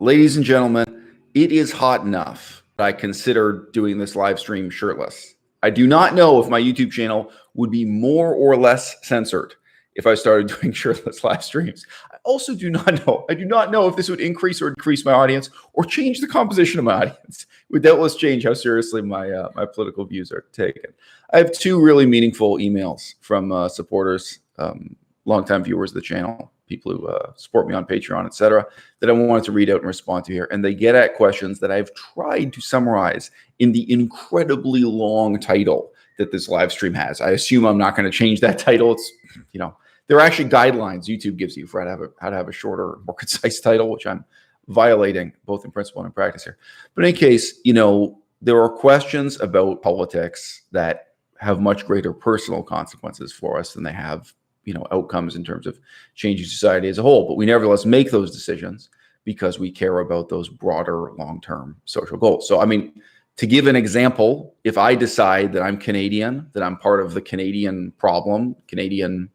Ladies and gentlemen, it is hot enough that I consider doing this live stream shirtless. I do not know if my YouTube channel would be more or less censored if I started doing shirtless live streams. I also do not know. I do not know if this would increase or decrease my audience or change the composition of my audience. It would doubtless change how seriously my my political views are taken. I have two really meaningful emails from supporters, longtime viewers of the channel, people who support me on Patreon, etc., that I wanted to read out and respond to here. And they get at questions that I've tried to summarize in the incredibly long title that this live stream has. I assume I'm not going to change that title. It's, there are actually guidelines YouTube gives you for how to have a shorter, more concise title, which I'm violating both in principle and in practice here. But in any case, there are questions about politics that have much greater personal consequences for us than they have outcomes in terms of changing society as a whole. But we nevertheless make those decisions because we care about those broader long-term social goals. So, I mean, to give an example, if I decide that I'm Canadian, that I'm part of the Canadian problem, Canadian,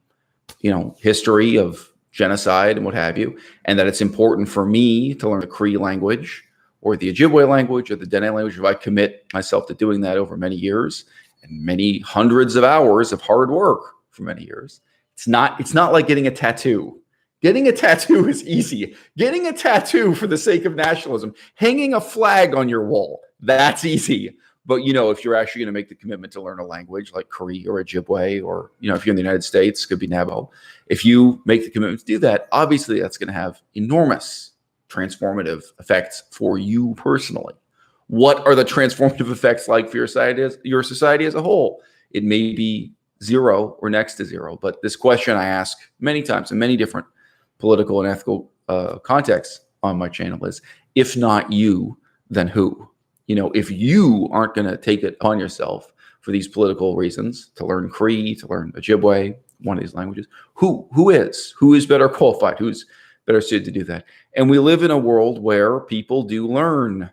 history of genocide and what have you, and that it's important for me to learn the Cree language or the Ojibwe language or the Dene language, if I commit myself to doing that over many years and many hundreds of hours of hard work for many years, it's not like getting a tattoo. Getting a tattoo is easy. Getting a tattoo for the sake of nationalism, hanging a flag on your wall, that's easy. But, if you're actually going to make the commitment to learn a language like Cree or Ojibwe, or, if you're in the United States, it could be Navajo. If you make the commitment to do that, obviously that's going to have enormous transformative effects for you personally. What are the transformative effects like for your society as a whole? It may be zero or next to zero. But this question I ask many times in many different political and ethical contexts on my channel is, if not you, then who? If you aren't going to take it upon yourself for these political reasons, to learn Cree, to learn Ojibwe, one of these languages, who is better qualified? Who's better suited to do that? And we live in a world where people do learn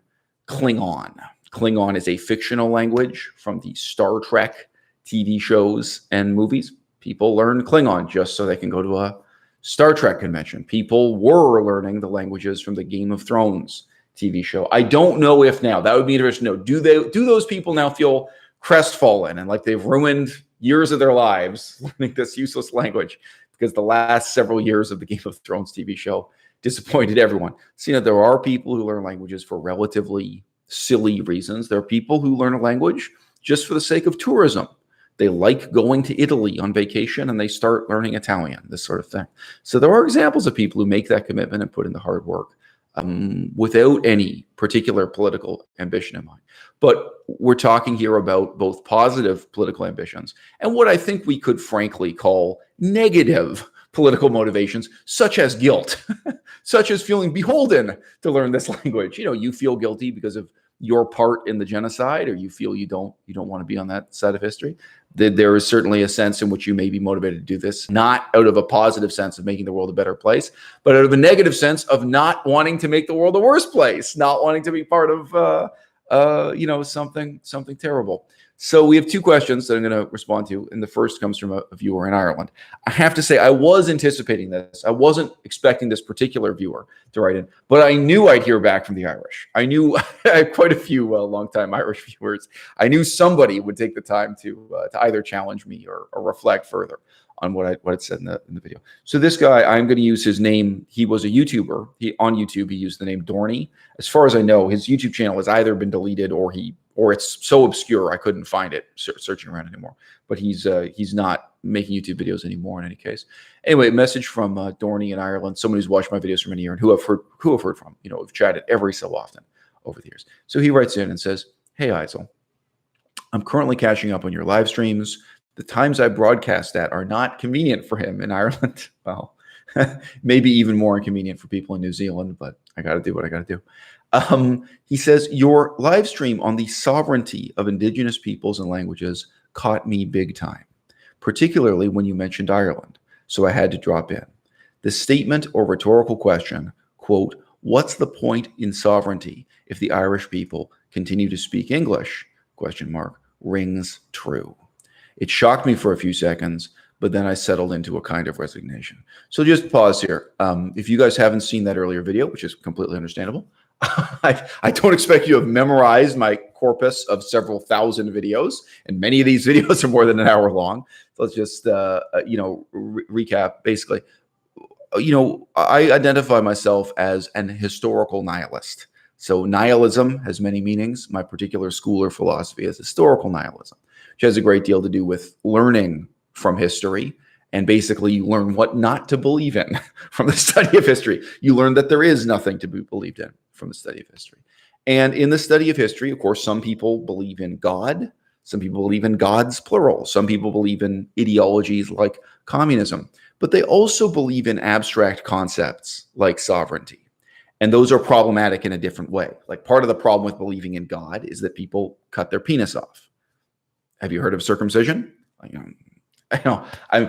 Klingon. Klingon is a fictional language from the Star Trek TV shows and movies. People learn Klingon just so they can go to a Star Trek convention. People were learning the languages from the Game of Thrones TV show. I don't know if now, that would be interesting to know, do those people now feel crestfallen and like they've ruined years of their lives learning this useless language because the last several years of the Game of Thrones TV show disappointed everyone? So, there are people who learn languages for relatively silly reasons. There are people who learn a language just for the sake of tourism. They like going to Italy on vacation and they start learning Italian, this sort of thing. So there are examples of people who make that commitment and put in the hard work without any particular political ambition in mind. But we're talking here about both positive political ambitions and what I think we could frankly call negative political motivations, such as guilt, such as feeling beholden to learn this language. You feel guilty because of your part in the genocide, or you feel you don't want to be on that side of history. There is certainly a sense in which you may be motivated to do this, not out of a positive sense of making the world a better place, but out of a negative sense of not wanting to make the world a worse place, not wanting to be part of something terrible. So we have two questions that I'm going to respond to, and the first comes from a viewer in Ireland. I have to say, I was anticipating this. I wasn't expecting this particular viewer to write in, but I knew I'd hear back from the Irish. I knew I have quite a few longtime Irish viewers. I knew somebody would take the time to either challenge me or reflect further on what I said in the video. So this guy, I'm going to use his name. He was a YouTuber. On YouTube, he used the name Dorney. As far as I know, his YouTube channel has either been deleted or it's so obscure I couldn't find it searching around anymore. But he's not making YouTube videos anymore in any case. Anyway, a message from Dorney in Ireland, someone who's watched my videos for many years and who I've heard from. We've chatted every so often over the years. So he writes in and says, "Hey, Eisel, I'm currently catching up on your live streams. The times I broadcast at are not convenient for him in Ireland." Well, maybe even more inconvenient for people in New Zealand, but I got to do what I got to do. He says, "Your live stream on the sovereignty of Indigenous peoples and languages caught me big time, particularly when you mentioned Ireland. So I had to drop in. The statement or rhetorical question, quote, 'What's the point in sovereignty if the Irish people continue to speak English?' Question mark, rings true. It shocked me for a few seconds, but then I settled into a kind of resignation. So just pause here. If you guys haven't seen that earlier video, which is completely understandable, I don't expect you to have memorized my corpus of several thousand videos, and many of these videos are more than an hour long. So let's just, recap. Basically, I identify myself as an historical nihilist. So nihilism has many meanings. My particular school or philosophy is historical nihilism, which has a great deal to do with learning from history. And basically, you learn what not to believe in from the study of history. You learn that there is nothing to be believed in from the study of history. And in the study of history, of course, some people believe in God. Some people believe in gods, plural. Some people believe in ideologies like communism. But they also believe in abstract concepts like sovereignty. And those are problematic in a different way. Like, part of the problem with believing in God is that people cut their penis off. Have you heard of circumcision?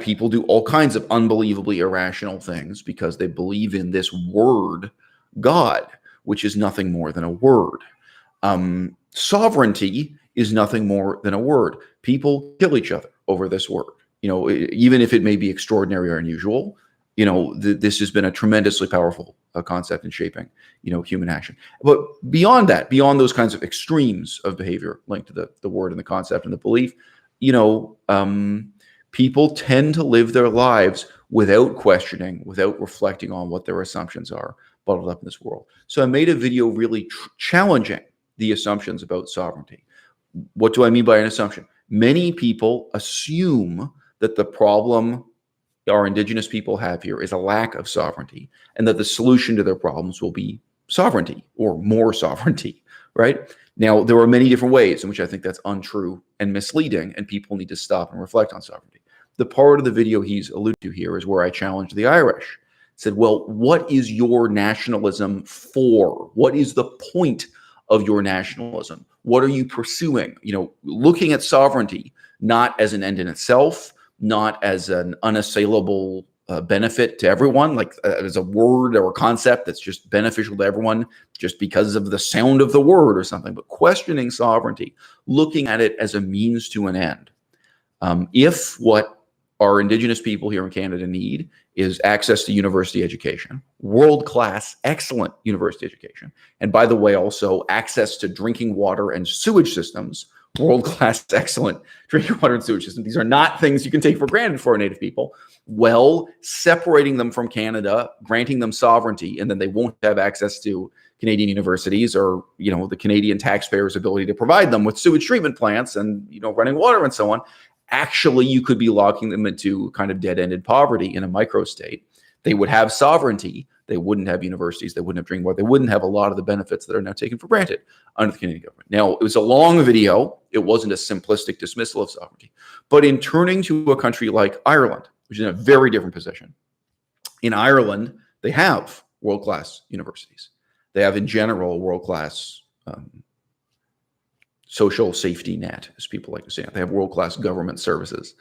People do all kinds of unbelievably irrational things because they believe in this word, God, which is nothing more than a word. Sovereignty is nothing more than a word. People kill each other over this word. Even if it may be extraordinary or unusual, this has been a tremendously powerful concept in shaping, human action. But beyond that, beyond those kinds of extremes of behavior linked to the word and the concept and the belief, people tend to live their lives without questioning, without reflecting on what their assumptions are bottled up in this world. So I made a video really challenging the assumptions about sovereignty. What do I mean by an assumption? Many people assume that the problem our Indigenous people have here is a lack of sovereignty, and that the solution to their problems will be sovereignty or more sovereignty, right? Now, there are many different ways in which I think that's untrue and misleading, and people need to stop and reflect on sovereignty. The part of the video he's alluded to here is where I challenged the Irish. Said, well, what is your nationalism for? What is the point of your nationalism? What are you pursuing? Looking at sovereignty not as an end in itself, not as an unassailable benefit to everyone, like as a word or a concept that's just beneficial to everyone just because of the sound of the word or something, but questioning sovereignty, looking at it as a means to an end. If what our Indigenous people here in Canada need is access to university education, world-class, excellent university education, and by the way, also access to drinking water and sewage systems, world-class, excellent drinking water and sewage system. These are not things you can take for granted for our Native people. Well, separating them from Canada, granting them sovereignty, and then they won't have access to Canadian universities or, the Canadian taxpayers' ability to provide them with sewage treatment plants and, running water and so on. Actually, you could be locking them into kind of dead-ended poverty in a microstate. They would have sovereignty. They wouldn't have universities. They wouldn't have drinking water. They wouldn't have a lot of the benefits that are now taken for granted under the Canadian government. Now, it was a long video. It wasn't a simplistic dismissal of sovereignty. But in turning to a country like Ireland, which is in a very different position, in Ireland, they have world-class universities. They have, in general, world-class social safety net, as people like to say. They have world-class government services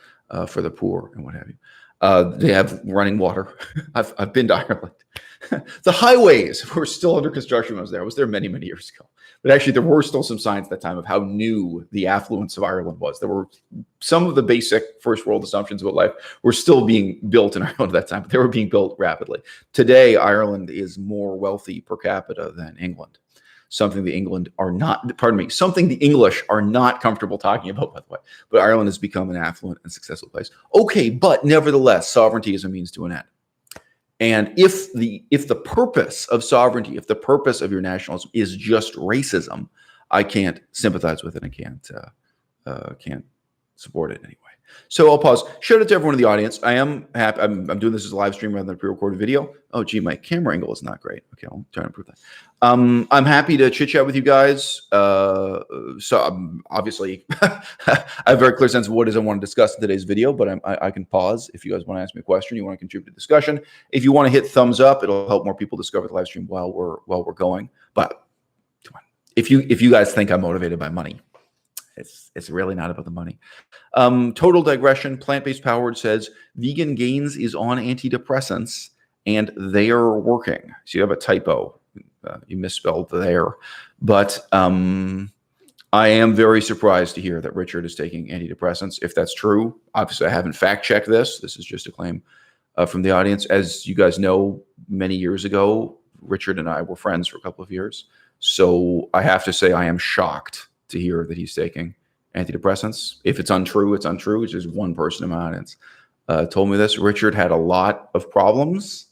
for the poor and what have you. They have running water. I've been to Ireland. The highways were still under construction when I was there. I was there many, many years ago. But actually, there were still some signs at that time of how new the affluence of Ireland was. There were some of the basic first world assumptions about life were still being built in Ireland at that time, but they were being built rapidly. Today, Ireland is more wealthy per capita than England. Something the English are not comfortable talking about, by the way. But Ireland has become an affluent and successful place. Okay, but nevertheless, sovereignty is a means to an end. And if the purpose of sovereignty, if the purpose of your nationalism is just racism, I can't sympathize with it and can't support it anyway. So I'll pause. Shout out to everyone in the audience. I am happy. I'm doing this as a live stream rather than a pre-recorded video. Oh, gee, my camera angle is not great. Okay, I'll try to improve that. I'm happy to chit chat with you guys. Obviously, I have a very clear sense of what it is I want to discuss in today's video, but I can pause if you guys want to ask me a question, you want to contribute to the discussion. If you want to hit thumbs up, it'll help more people discover the live stream while we're going. But come on, if you guys think I'm motivated by money, it's really not about the money. Total digression. Plant-based powered says vegan gains is on antidepressants and they are working. So you have a typo. You misspelled there, but I am very surprised to hear that Richard is taking antidepressants. If that's true, obviously I haven't fact checked this. This is just a claim from the audience. As you guys know, many years ago, Richard and I were friends for a couple of years. So I have to say I am shocked to hear that he's taking antidepressants. If it's untrue, it's untrue. It's just one person in my audience told me this. Richard had a lot of problems.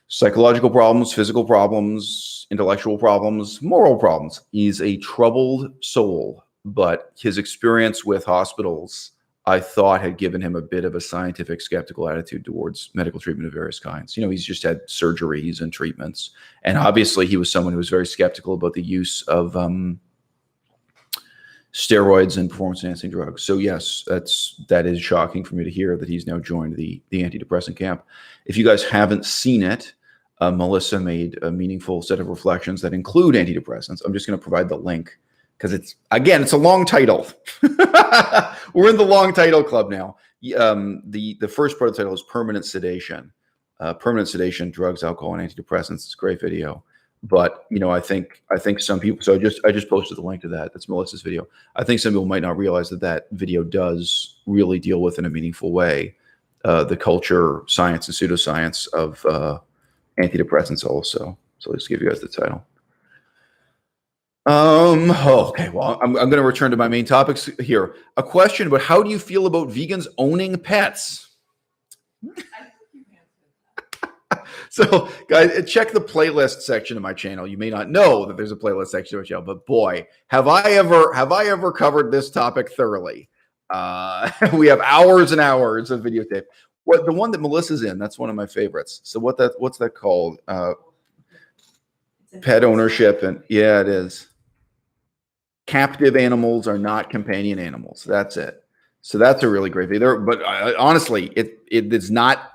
Psychological problems, physical problems, intellectual problems, moral problems. He's a troubled soul, but his experience with hospitals, I thought, had given him a bit of a scientific skeptical attitude towards medical treatment of various kinds. You know, he's just had surgeries and treatments. And obviously he was someone who was very skeptical about the use of steroids and performance-enhancing drugs. So yes, that is shocking for me to hear that he's now joined the antidepressant camp. If you guys haven't seen it, Melissa made a meaningful set of reflections that include antidepressants. I'm just going to provide the link because it's a long title. We're in the long title club now. The first part of the title is Permanent Sedation. Permanent Sedation, Drugs, Alcohol, and Antidepressants. It's a great video. But you know, I think some people. So I just posted the link to that. That's Melissa's video. I think some people might not realize that video does really deal with, in a meaningful way, the culture, science, and pseudoscience of antidepressants also. So let's give you guys the title. Okay, well, I'm going to return to my main topics here. A question about how do you feel about vegans owning pets? So, guys, check the playlist section of my channel. You may not know that there's a playlist section of my channel, but boy, have I ever covered this topic thoroughly. We have hours and hours of videotape. What the one that Melissa's in? That's one of my favorites. So what's that called? Pet ownership, and yeah, it is. Captive animals are not companion animals. That's it. So that's a really great video. But honestly, it's not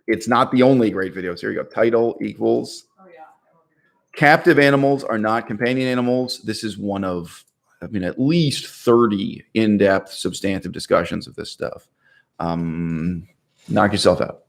the only great video. So here you go. Title equals. Oh yeah. Captive animals are not companion animals. This is one of, I mean, at least 30 in-depth, substantive discussions of this stuff. Knock yourself out.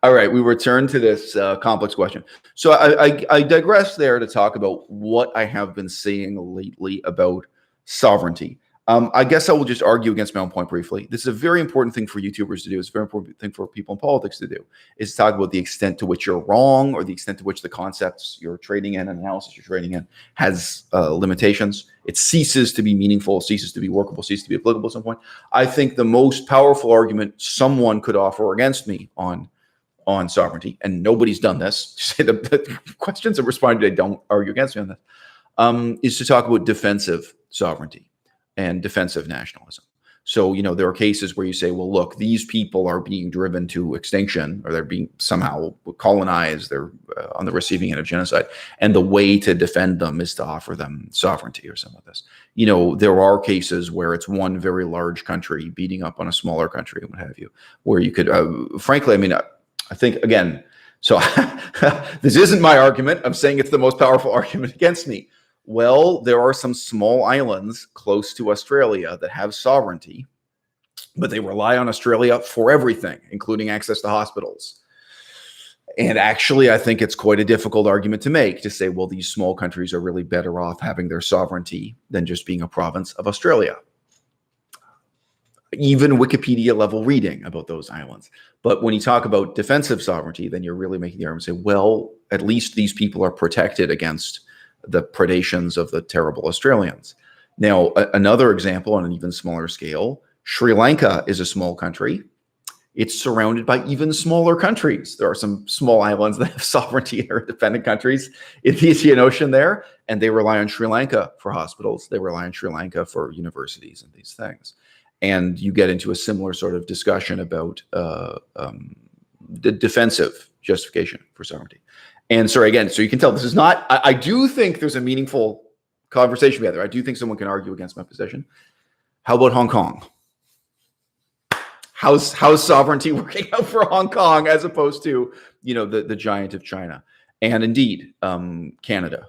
All right, we return to this complex question. So I digress there to talk about what I have been saying lately about sovereignty. I guess I will just argue against my own point briefly. This is a very important thing for YouTubers to do. It's a very important thing for people in politics to do, is to talk about the extent to which you're wrong, or the extent to which the concepts you're trading in, analysis you're trading in, has limitations. It ceases to be meaningful, ceases to be workable, ceases to be applicable at some point. I think the most powerful argument someone could offer against me on sovereignty, and nobody's done this, say the questions I'm responding to don't argue against me on this, is to talk about defensive sovereignty and defensive nationalism. So, you know, there are cases where you say, well, look, these people are being driven to extinction, or they're being somehow colonized, they're on the receiving end of genocide, and the way to defend them is to offer them sovereignty or something like this. You know, there are cases where it's one very large country beating up on a smaller country, and what have you, where you could, frankly, I mean, I think, again, so this isn't my argument. I'm saying it's the most powerful argument against me. Well, there are some small islands close to Australia that have sovereignty, but they rely on Australia for everything, including access to hospitals. And actually, I think it's quite a difficult argument to make, to say, well, these small countries are really better off having their sovereignty than just being a province of Australia. Even Wikipedia level reading about those islands. But when you talk about defensive sovereignty, then you're really making the argument, say, well, at least these people are protected against the predations of the terrible Australians. Now, another example on an even smaller scale, Sri Lanka is a small country. It's surrounded by even smaller countries. There are some small islands that have sovereignty and are independent countries in the Indian Ocean there, and they rely on Sri Lanka for hospitals. They rely on Sri Lanka for universities and these things. And you get into a similar sort of discussion about the defensive justification for sovereignty. And sorry, again, so you can tell this is not, I do think there's a meaningful conversation together. I do think someone can argue against my position. How about Hong Kong? How's sovereignty working out for Hong Kong as opposed to, you know, the giant of China? And indeed, Canada.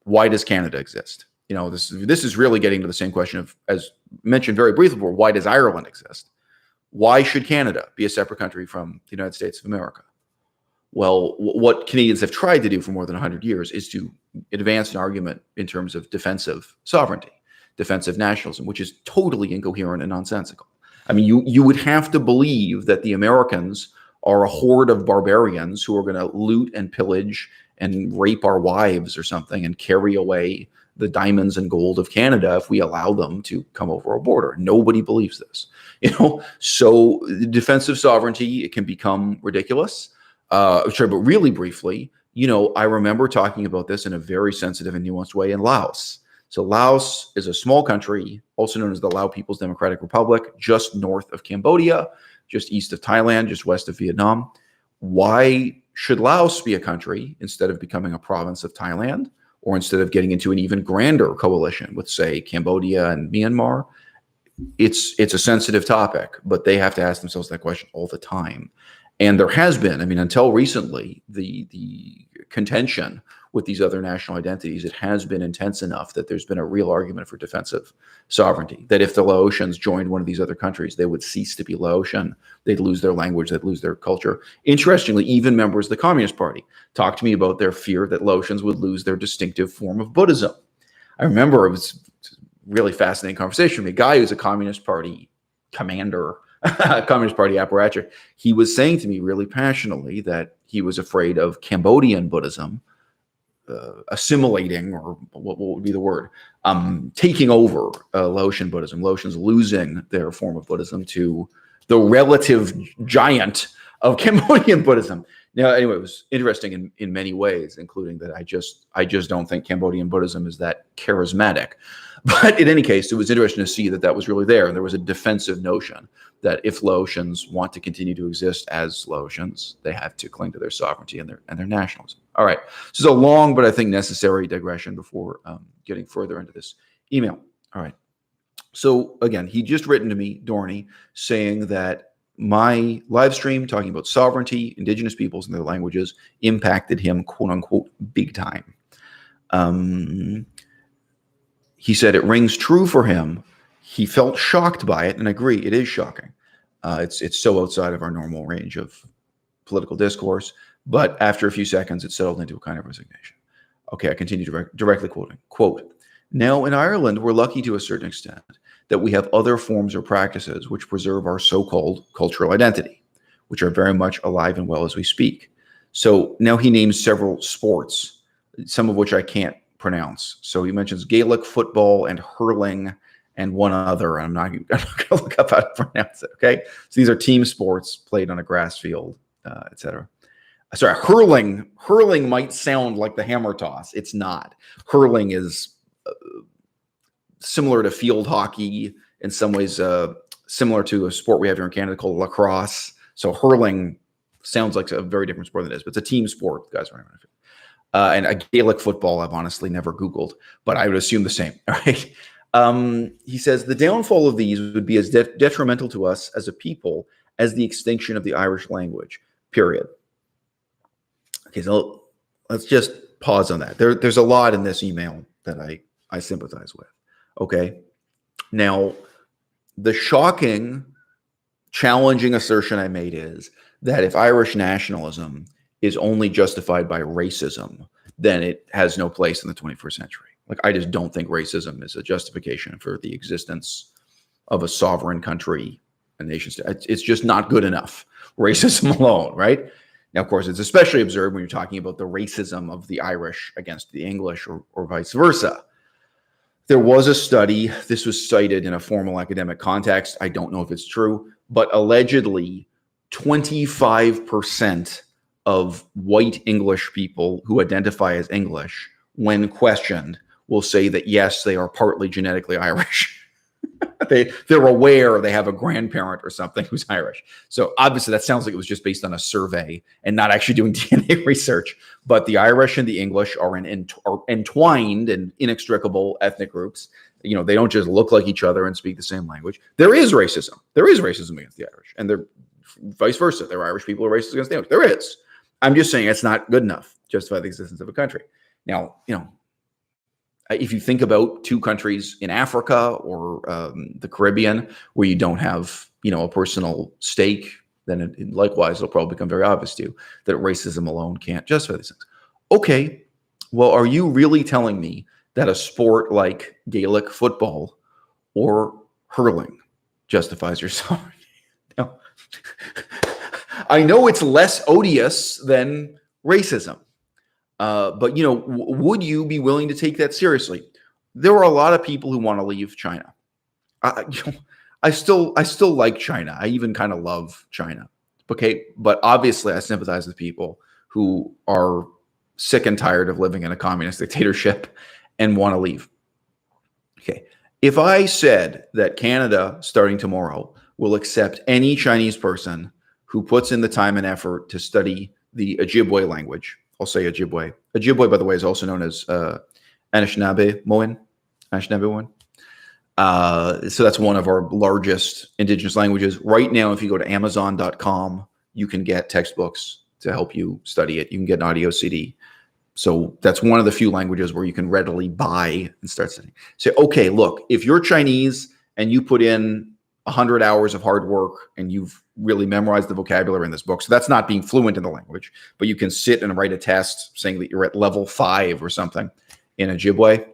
Why does Canada exist? You know, this is really getting to the same question of, as mentioned very briefly before, why does Ireland exist? Why should Canada be a separate country from the United States of America? Well, what Canadians have tried to do for more than 100 years is to advance an argument in terms of defensive sovereignty, defensive nationalism, which is totally incoherent and nonsensical. I mean, you would have to believe that the Americans are a horde of barbarians who are going to loot and pillage and rape our wives or something and carry away the diamonds and gold of Canada if we allow them to come over our border. Nobody believes this, So defensive sovereignty, it can become ridiculous. Sure, but really briefly, I remember talking about this in a very sensitive and nuanced way in Laos. So Laos is a small country, also known as the Lao People's Democratic Republic, just north of Cambodia, just east of Thailand, just west of Vietnam. Why should Laos be a country instead of becoming a province of Thailand, or instead of getting into an even grander coalition with, say, Cambodia and Myanmar? It's a sensitive topic, but they have to ask themselves that question all the time. And there has been, until recently, the contention with these other national identities, it has been intense enough that there's been a real argument for defensive sovereignty, that if the Laotians joined one of these other countries, they would cease to be Laotian. They'd lose their language, they'd lose their culture. Interestingly, even members of the Communist Party talked to me about their fear that Laotians would lose their distinctive form of Buddhism. I remember it was a really fascinating conversation with a guy who's a Communist Party commander, Communist Party apparatchik. He was saying to me really passionately that he was afraid of Cambodian Buddhism assimilating, or what would be the word, taking over Laotian Buddhism, Laotians losing their form of Buddhism to the relative giant of Cambodian Buddhism. Now, anyway, it was interesting in many ways, including that I just don't think Cambodian Buddhism is that charismatic. But in any case, it was interesting to see that was really there. And there was a defensive notion that if Laotians want to continue to exist as Laotians, they have to cling to their sovereignty and their nationalism. All right. So it's a long, but I think necessary digression before getting further into this email. All right. So again, he just written to me, Dorney, saying that my live stream talking about sovereignty, Indigenous peoples and their languages impacted him, quote unquote, big time. He said it rings true for him. He felt shocked by it, and I agree, it is shocking. It's so outside of our normal range of political discourse, but after a few seconds, it settled into a kind of resignation. Okay, I continue directly quoting. Quote, now in Ireland, we're lucky to a certain extent that we have other forms or practices which preserve our so-called cultural identity, which are very much alive and well as we speak. So now he names several sports, some of which I can't pronounce. So he mentions Gaelic football and hurling and one other. I'm not going to look up how to pronounce it. Okay. So these are team sports played on a grass field, etc. Sorry, hurling might sound like the hammer toss. It's not. Hurling is similar to field hockey, in some ways similar to a sport we have here in Canada called lacrosse. So hurling sounds like a very different sport than it is, but it's a team sport. Guys, and a Gaelic football, I've honestly never Googled, but I would assume the same. All right. He says the downfall of these would be as detrimental to us as a people as the extinction of the Irish language, period. Okay, so let's just pause on that. There's a lot in this email that I sympathize with. Okay. Now, the shocking, challenging assertion I made is that if Irish nationalism is only justified by racism, then it has no place in the 21st century. Like, I just don't think racism is a justification for the existence of a sovereign country, a nation state. It's just not good enough. Racism alone, right? Now, of course, it's especially absurd when you're talking about the racism of the Irish against the English or vice versa. There was a study, this was cited in a formal academic context. I don't know if it's true, but allegedly 25% of white English people who identify as English, when questioned, will say that yes, they are partly genetically Irish. They're aware they have a grandparent or something who's Irish. So obviously that sounds like it was just based on a survey and not actually doing DNA research. But the Irish and the English are entwined and inextricable ethnic groups. You know, they don't just look like each other and speak the same language. There is racism. There is racism against the Irish, and they're vice versa. There are Irish people who are racist against the English. There is. I'm just saying it's not good enough to justify the existence of a country. Now, you know, if you think about two countries in Africa or the Caribbean where you don't have, you know, a personal stake, then likewise, it'll probably become very obvious to you that racism alone can't justify these things. Okay, well, are you really telling me that a sport like Gaelic football or hurling justifies your sovereignty? No. I know it's less odious than racism, but would you be willing to take that seriously? There are a lot of people who want to leave China. I still like China. I even kind of love China. Okay, but obviously I sympathize with people who are sick and tired of living in a communist dictatorship and want to leave. Okay, if I said that Canada, starting tomorrow, will accept any Chinese person who puts in the time and effort to study the Ojibwe language, I'll say Ojibwe. Ojibwe, by the way, is also known as Anishinaabe-Moin. So that's one of our largest indigenous languages. Right now, if you go to Amazon.com, you can get textbooks to help you study it. You can get an audio CD. So that's one of the few languages where you can readily buy and start studying. Say, okay, look, if you're Chinese and you put in 100 hours of hard work and you've really memorized the vocabulary in this book, so that's not being fluent in the language, but you can sit and write a test saying that you're at level 5 or something in Ojibwe,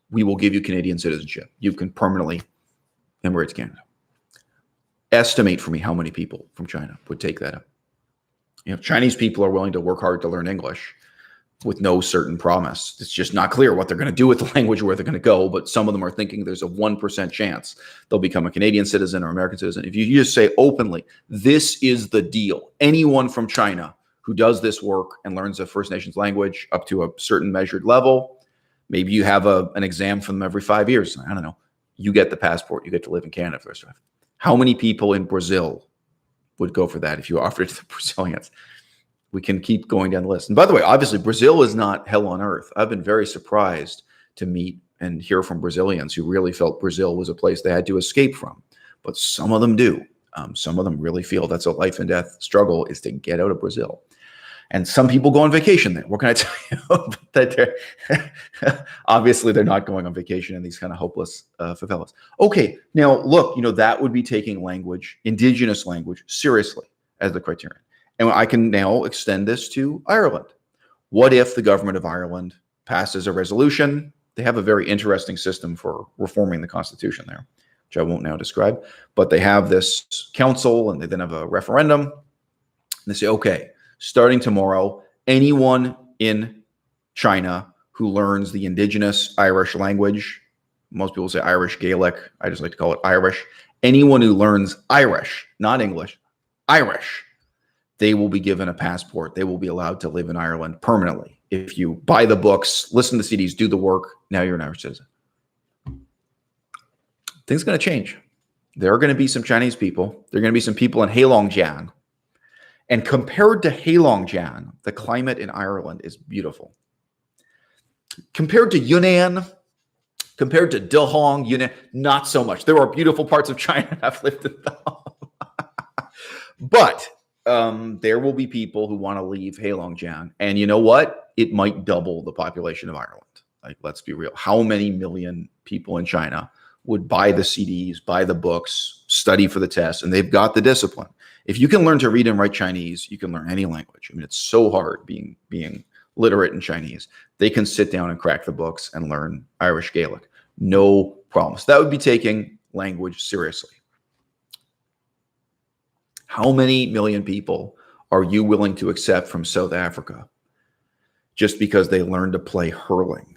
we will give you Canadian citizenship. You can permanently immigrate to Canada. Estimate for me how many people from China would take that up. Chinese people are willing to work hard to learn English with no certain promise. It's just not clear what they're going to do with the language, where they're going to go, but some of them are thinking there's a 1% chance they'll become a Canadian citizen or American citizen. If you just say openly, this is the deal. Anyone from China who does this work and learns a First Nations language up to a certain measured level, maybe you have an exam from them every 5 years. I don't know. You get the passport. You get to live in Canada for the rest of life. How many people in Brazil would go for that if you offered it to the Brazilians? We can keep going down the list. And by the way, obviously, Brazil is not hell on earth. I've been very surprised to meet and hear from Brazilians who really felt Brazil was a place they had to escape from. But some of them do. Some of them really feel that's a life and death struggle, is to get out of Brazil. And some people go on vacation there. What can I tell you? That obviously, they're not going on vacation in these kind of hopeless favelas. Okay, now look, that would be taking language, indigenous language, seriously as the criterion. And I can now extend this to Ireland. What if the government of Ireland passes a resolution? They have a very interesting system for reforming the constitution there, which I won't now describe. But they have this council, and they then have a referendum. And they say, okay, starting tomorrow, anyone in China who learns the indigenous Irish language, most people say Irish Gaelic, I just like to call it Irish. Anyone who learns Irish, not English, Irish, they will be given a passport. They will be allowed to live in Ireland permanently. If you buy the books, listen to the CDs, do the work, now you're an Irish citizen. Things are going to change. There are going to be some Chinese people. There are going to be some people in Heilongjiang. And compared to Heilongjiang, the climate in Ireland is beautiful. Compared to Yunnan, compared to Dehong, Yunnan, not so much. There are beautiful parts of China I've lived in them. But there will be people who want to leave Heilongjiang. And you know what? It might double the population of Ireland. Like, let's be real. How many million people in China would buy the CDs, buy the books, study for the test, and they've got the discipline? If you can learn to read and write Chinese, you can learn any language. I mean, it's so hard being literate in Chinese. They can sit down and crack the books and learn Irish Gaelic. No problem. So that would be taking language seriously. How many million people are you willing to accept from South Africa just because they learned to play hurling?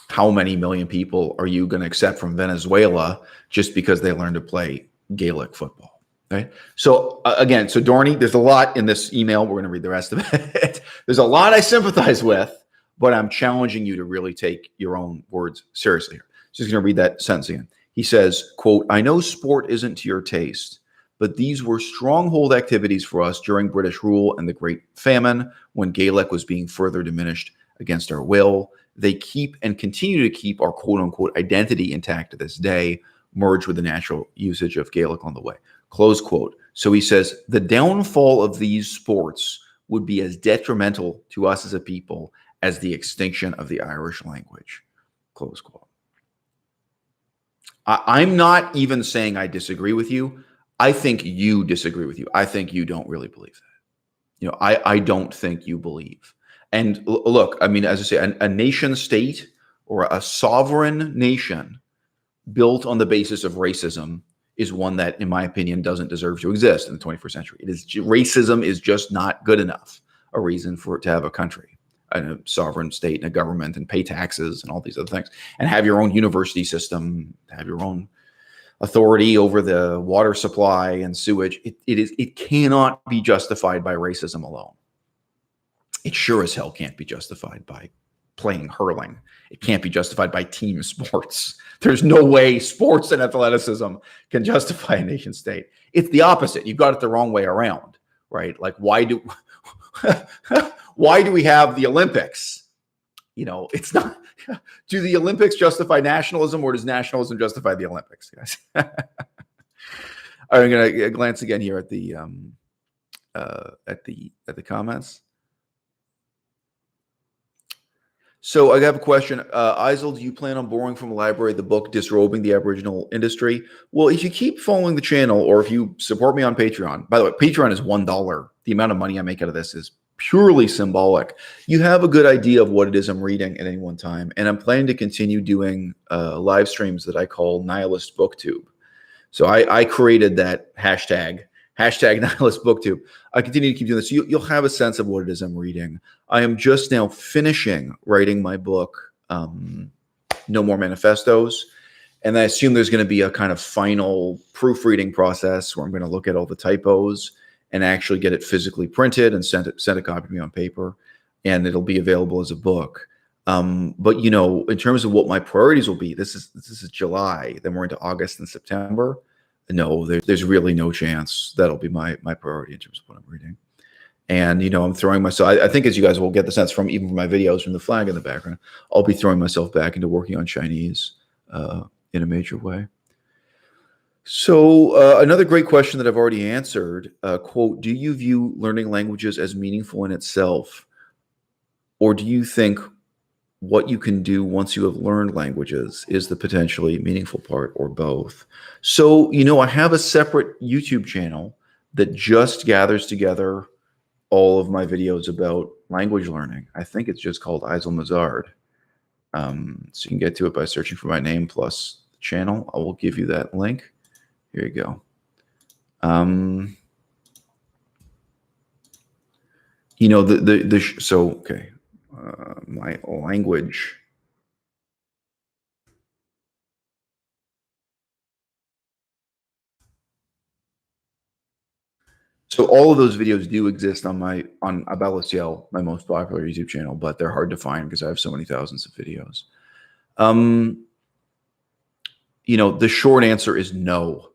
How many million people are you going to accept from Venezuela just because they learned to play Gaelic football? Right. So again, so Dorney, there's a lot in this email. We're going to read the rest of it. There's a lot I sympathize with, but I'm challenging you to really take your own words seriously here. So just going to read that sentence again. He says, quote, "I know sport isn't to your taste, but these were stronghold activities for us during British rule and the Great Famine, when Gaelic was being further diminished against our will. They keep and continue to keep our quote-unquote identity intact to this day, merged with the natural usage of Gaelic on the way." Close quote. So he says, the downfall of these sports would be as detrimental to us as a people as the extinction of the Irish language. Close quote. I'm not even saying I disagree with you. I think you disagree with you. I think you don't really believe that. I don't think you believe. And look, I mean, as I say, a nation state or a sovereign nation built on the basis of racism is one that, in my opinion, doesn't deserve to exist in the 21st century. Racism is just not good enough a reason for it to have a country, a sovereign state, and a government, and pay taxes and all these other things, and have your own university system, have your own authority over the water supply and sewage. It cannot be justified by racism alone. It sure as hell can't be justified by playing hurling. It can't be justified by team sports. There's no way sports and athleticism can justify a nation state. It's the opposite. You got it the wrong way around, right? Like, why do we have the Olympics? It's not. Do the Olympics justify nationalism, or does nationalism justify the Olympics, guys? I'm going to glance again here at the comments. So I have a question. Isel, do you plan on borrowing from a library the book Disrobing the Aboriginal Industry? Well, if you keep following the channel, or if you support me on Patreon, by the way, Patreon is $1. The amount of money I make out of this is purely symbolic. You have a good idea of what it is I'm reading at any one time. And I'm planning to continue doing live streams that I call Nihilist Booktube. So I created that hashtag Nihilist Booktube. I continue to keep doing this. You'll have a sense of what it is I'm reading. I am just now finishing writing my book, No More Manifestos. And I assume there's going to be a kind of final proofreading process where I'm going to look at all the typos and actually get it physically printed and send a copy to me on paper, and it'll be available as a book. But in terms of what my priorities will be, this is July, then we're into August and September. No, there's really no chance that'll be my priority in terms of what I'm reading. And I'm throwing myself. I think, as you guys will get the sense from even from my videos, from the flag in the background, I'll be throwing myself back into working on Chinese in a major way. So another great question that I've already answered, quote, do you view learning languages as meaningful in itself? Or do you think what you can do once you have learned languages is the potentially meaningful part, or both? So, I have a separate YouTube channel that just gathers together all of my videos about language learning. I think it's just called Isel Mazard. So you can get to it by searching for my name plus the channel. I will give you that link. Here you go. So, okay. My language. So all of those videos do exist on à-bas-le-ciel, my most popular YouTube channel, but they're hard to find because I have so many thousands of videos. The short answer is no.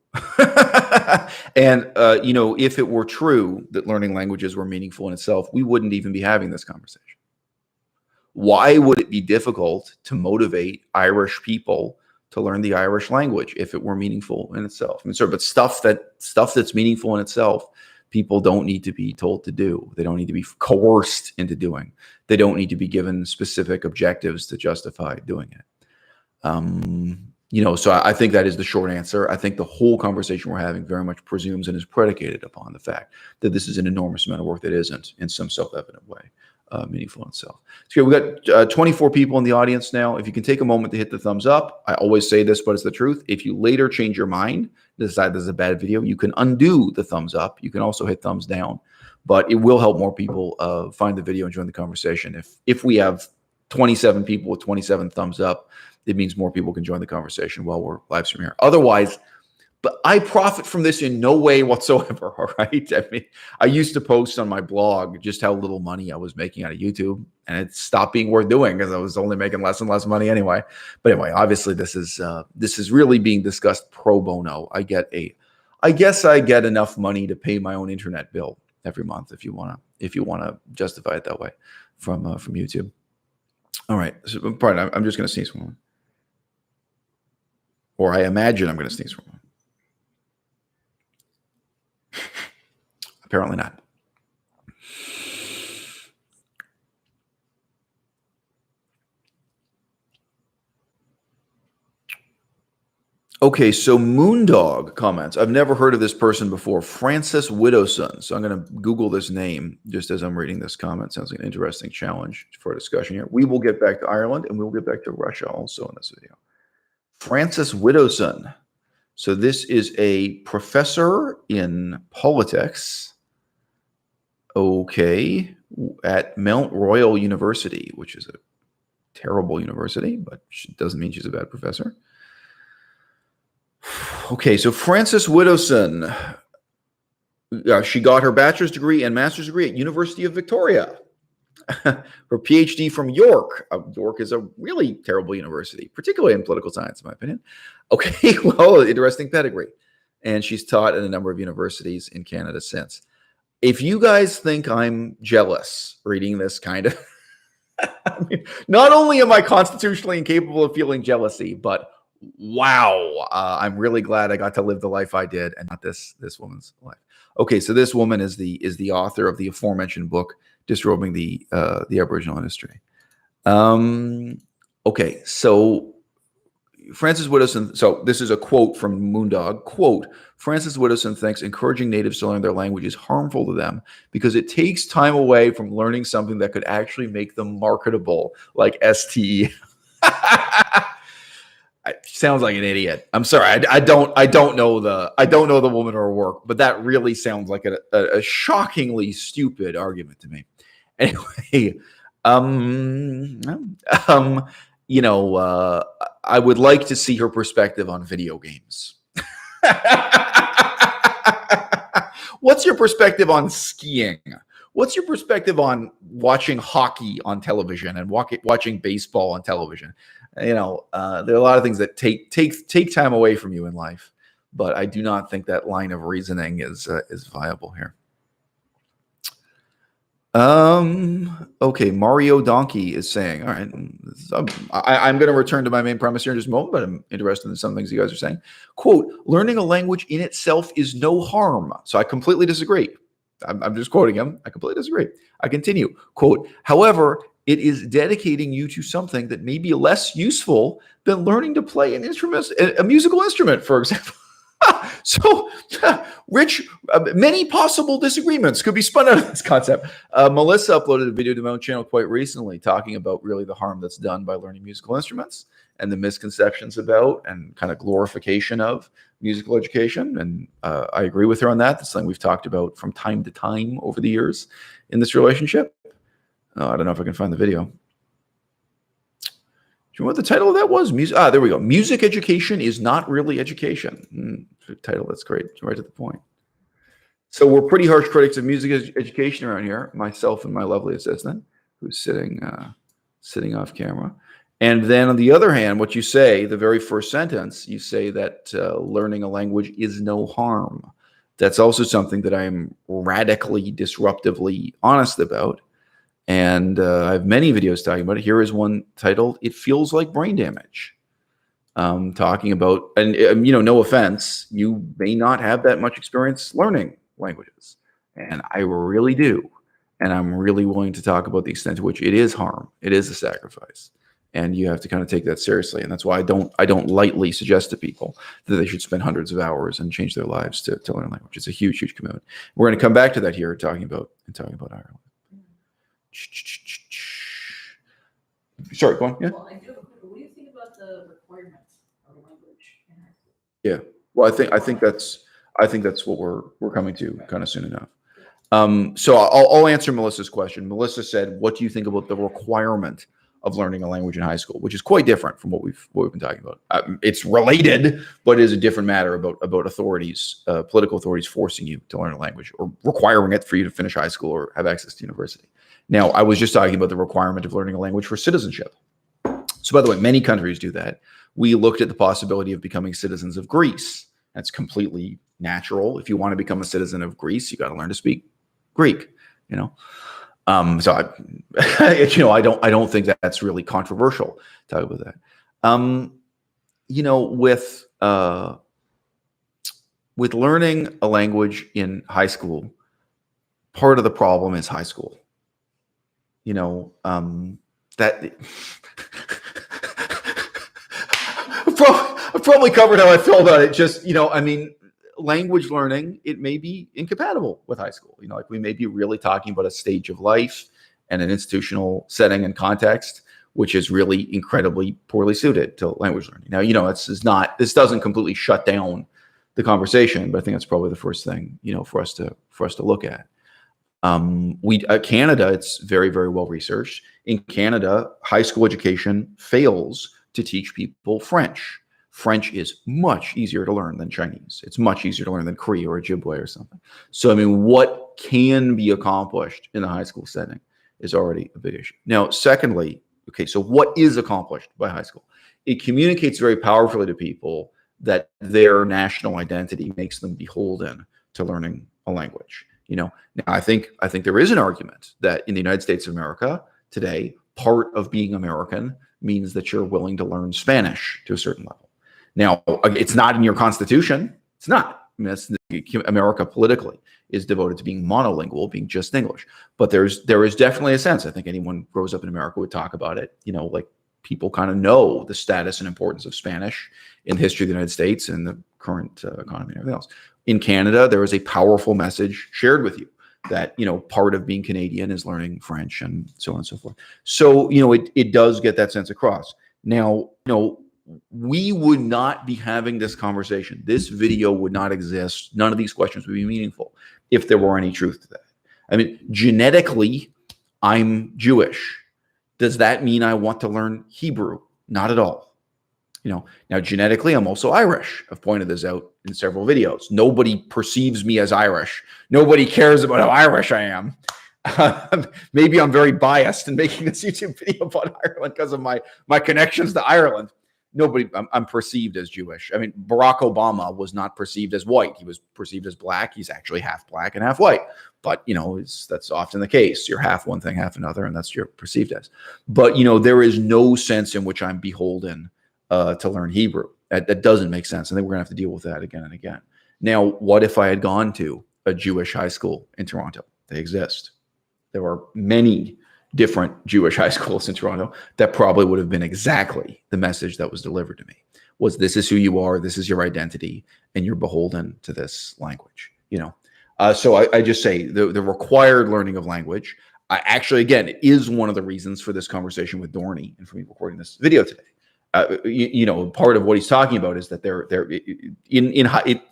And, if it were true that learning languages were meaningful in itself, we wouldn't even be having this conversation. Why would it be difficult to motivate Irish people to learn the Irish language if it were meaningful in itself? I mean, but stuff that's meaningful in itself, people don't need to be told to do. They don't need to be coerced into doing. They don't need to be given specific objectives to justify doing it. So I think that is the short answer. I think the whole conversation we're having very much presumes and is predicated upon the fact that this is an enormous amount of work that isn't, in some self-evident way, meaningful in itself. So we got 24 people in the audience now. If you can take a moment to hit the thumbs up. I always say this, but it's the truth. If you later change your mind, decide this is a bad video, you can undo the thumbs up. You can also hit thumbs down, but it will help more people find the video and join the conversation. If we have 27 people with 27 thumbs up, it means more people can join the conversation while we're live streaming here. Otherwise, but I profit from this in no way whatsoever, all right? I mean, I used to post on my blog just how little money I was making out of YouTube, and it stopped being worth doing because I was only making less and less money anyway. But anyway, obviously this is really being discussed pro bono. I guess I get enough money to pay my own internet bill every month if you wanna justify it that way from YouTube. All right, so pardon, I'm just gonna sneeze for one. Or I imagine I'm going to sneeze for one. Apparently not. Okay, so Moondog comments. I've never heard of this person before. Francis Widdowson. So I'm going to Google this name just as I'm reading this comment. Sounds like an interesting challenge for a discussion here. We will get back to Ireland and we will get back to Russia also in this video. Francis Widdowson. So this is a professor in politics. Okay, at Mount Royal University, which is a terrible university, but it doesn't mean she's a bad professor. Okay, so Francis Widdowson, she got her bachelor's degree and master's degree at University of Victoria. Her PhD from York. York is a really terrible university, particularly in political science, in my opinion. Okay, well, interesting pedigree. And she's taught at a number of universities in Canada since. If you guys think I'm jealous reading this kind of, I mean, not only am I constitutionally incapable of feeling jealousy, but wow, I'm really glad I got to live the life I did and not this woman's life. Okay, so this woman is the author of the aforementioned book, Disrobing the Aboriginal Industry. Okay, so Francis Widdowson, so this is a quote from Moondog, quote, Francis Widdowson thinks encouraging natives to learn their language is harmful to them because it takes time away from learning something that could actually make them marketable, like STE. Sounds like an idiot. I'm sorry. I don't know the woman or her work, but that really sounds like a shockingly stupid argument to me. Anyway, you know, I would like to see her perspective on video games. What's your perspective on skiing? What's your perspective on watching hockey on television and watching baseball on television? You know, there are a lot of things that take time away from you in life, but I do not think that line of reasoning is viable here. Okay, Mario Donkey is saying, all right, I'm going to return to my main premise here in just a moment, but I'm interested in some things you guys are saying. Quote, learning a language in itself is no harm. So I completely disagree. I'm just quoting him. I completely disagree. I continue. Quote, however, it is dedicating you to something that may be less useful than learning to play an instrument, a musical instrument, for example. So, Rich, many possible disagreements could be spun out of this concept. Melissa uploaded a video to my own channel quite recently talking about really the harm that's done by learning musical instruments and the misconceptions about and kind of glorification of musical education. And I agree with her on that. That's something we've talked about from time to time over the years in this relationship. I don't know if I can find the video. Do you know what the title of that was? There we go. Music education is not really education. Title, that's great. Right to the point. So we're pretty harsh critics of music education around here. Myself and my lovely assistant, who's sitting off camera. And then on the other hand, what you say, the very first sentence, you say that learning a language is no harm. That's also something that I am radically, disruptively honest about. And I have many videos talking about it. Here is one titled, It Feels Like Brain Damage. Talking about, and you know, no offense, you may not have that much experience learning languages. And I really do. And I'm really willing to talk about the extent to which it is harm. It is a sacrifice. And you have to kind of take that seriously. And that's why I don't lightly suggest to people that they should spend hundreds of hours and change their lives to learn language. It's a huge, huge commitment. We're going to come back to that here talking about Ireland. Sorry, go on. Yeah. Well, I do. What do you think about the requirements of language in high school? Yeah. Well, I think that's what we're coming to kind of soon enough. So I'll answer Melissa's question. Melissa said, "What do you think about the requirement of learning a language in high school?" Which is quite different from what we've been talking about. It's related, but it is a different matter about authorities, political authorities forcing you to learn a language or requiring it for you to finish high school or have access to university. Now, I was just talking about the requirement of learning a language for citizenship. So, by the way, many countries do that. We looked at the possibility of becoming citizens of Greece. That's completely natural. If you want to become a citizen of Greece, you got to learn to speak Greek. You know, so I don't think that's really controversial to talk about that. You know, with learning a language in high school, part of the problem is high school. You know, that, bro, I've probably covered how I feel about it. Just, I mean, language learning, it may be incompatible with high school. Like we may be really talking about a stage of life and an institutional setting and context, which is really incredibly poorly suited to language learning. Now, this doesn't completely shut down the conversation, but I think that's probably the first thing, for us to look at. Canada, it's very, very well researched. In Canada, high school education fails to teach people French. French is much easier to learn than Chinese. It's much easier to learn than Cree or Ojibwe or something. So, I mean, what can be accomplished in the high school setting is already a big issue. Now, secondly, okay, so what is accomplished by high school? It communicates very powerfully to people that their national identity makes them beholden to learning a language. Now I think there is an argument that in the United States of America today, part of being American means that you're willing to learn Spanish to a certain level. Now, it's not in your constitution. It's not. I mean, America politically is devoted to being monolingual, being just English. But there is definitely a sense. I think anyone who grows up in America would talk about it. Like people kind of know the status and importance of Spanish in the history of the United States and the current economy and everything else. In Canada, there is a powerful message shared with you that, part of being Canadian is learning French and so on and so forth. So, it does get that sense across. Now, we would not be having this conversation. This video would not exist. None of these questions would be meaningful if there were any truth to that. I mean, genetically, I'm Jewish. Does that mean I want to learn Hebrew? Not at all. Now genetically, I'm also Irish. I've pointed this out in several videos. Nobody perceives me as Irish. Nobody cares about how Irish I am. Maybe I'm very biased in making this YouTube video about Ireland because of my connections to Ireland. I'm perceived as Jewish. I mean, Barack Obama was not perceived as white. He was perceived as black. He's actually half black and half white. But, that's often the case. You're half one thing, half another, and that's what you're perceived as. But, there is no sense in which I'm beholden to learn Hebrew. That doesn't make sense. I think we're going to have to deal with that again and again. Now, what if I had gone to a Jewish high school in Toronto? They exist. There are many different Jewish high schools in Toronto that probably would have been exactly the message that was delivered to me. Was this is who you are, this is your identity, and you're beholden to this language. So I just say the required learning of language, actually, again, it is one of the reasons for this conversation with Dorney and for me recording this video today. Part of what he's talking about is that they're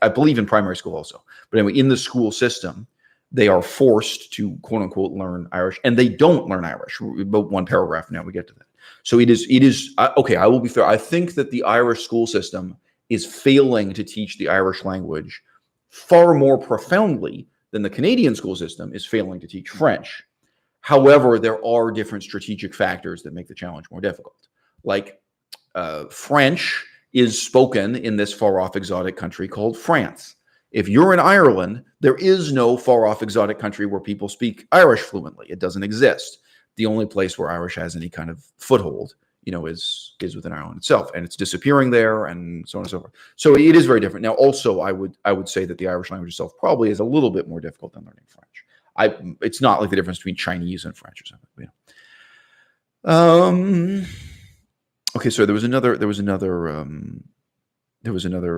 I believe in primary school also, but anyway, in the school system, they are forced to quote unquote learn Irish, and they don't learn Irish. About one paragraph now, we get to that. So it is okay. I will be fair. I think that the Irish school system is failing to teach the Irish language far more profoundly than the Canadian school system is failing to teach French. However, there are different strategic factors that make the challenge more difficult. Like French is spoken in this far-off exotic country called France. If you're in Ireland, there is no far-off exotic country where people speak Irish fluently. It doesn't exist. The only place where Irish has any kind of foothold, is within Ireland itself, and it's disappearing there, and so on and so forth. So it is very different. Now, also, I would say that the Irish language itself probably is a little bit more difficult than learning French. It's not like the difference between Chinese and French or something. Okay, so there was another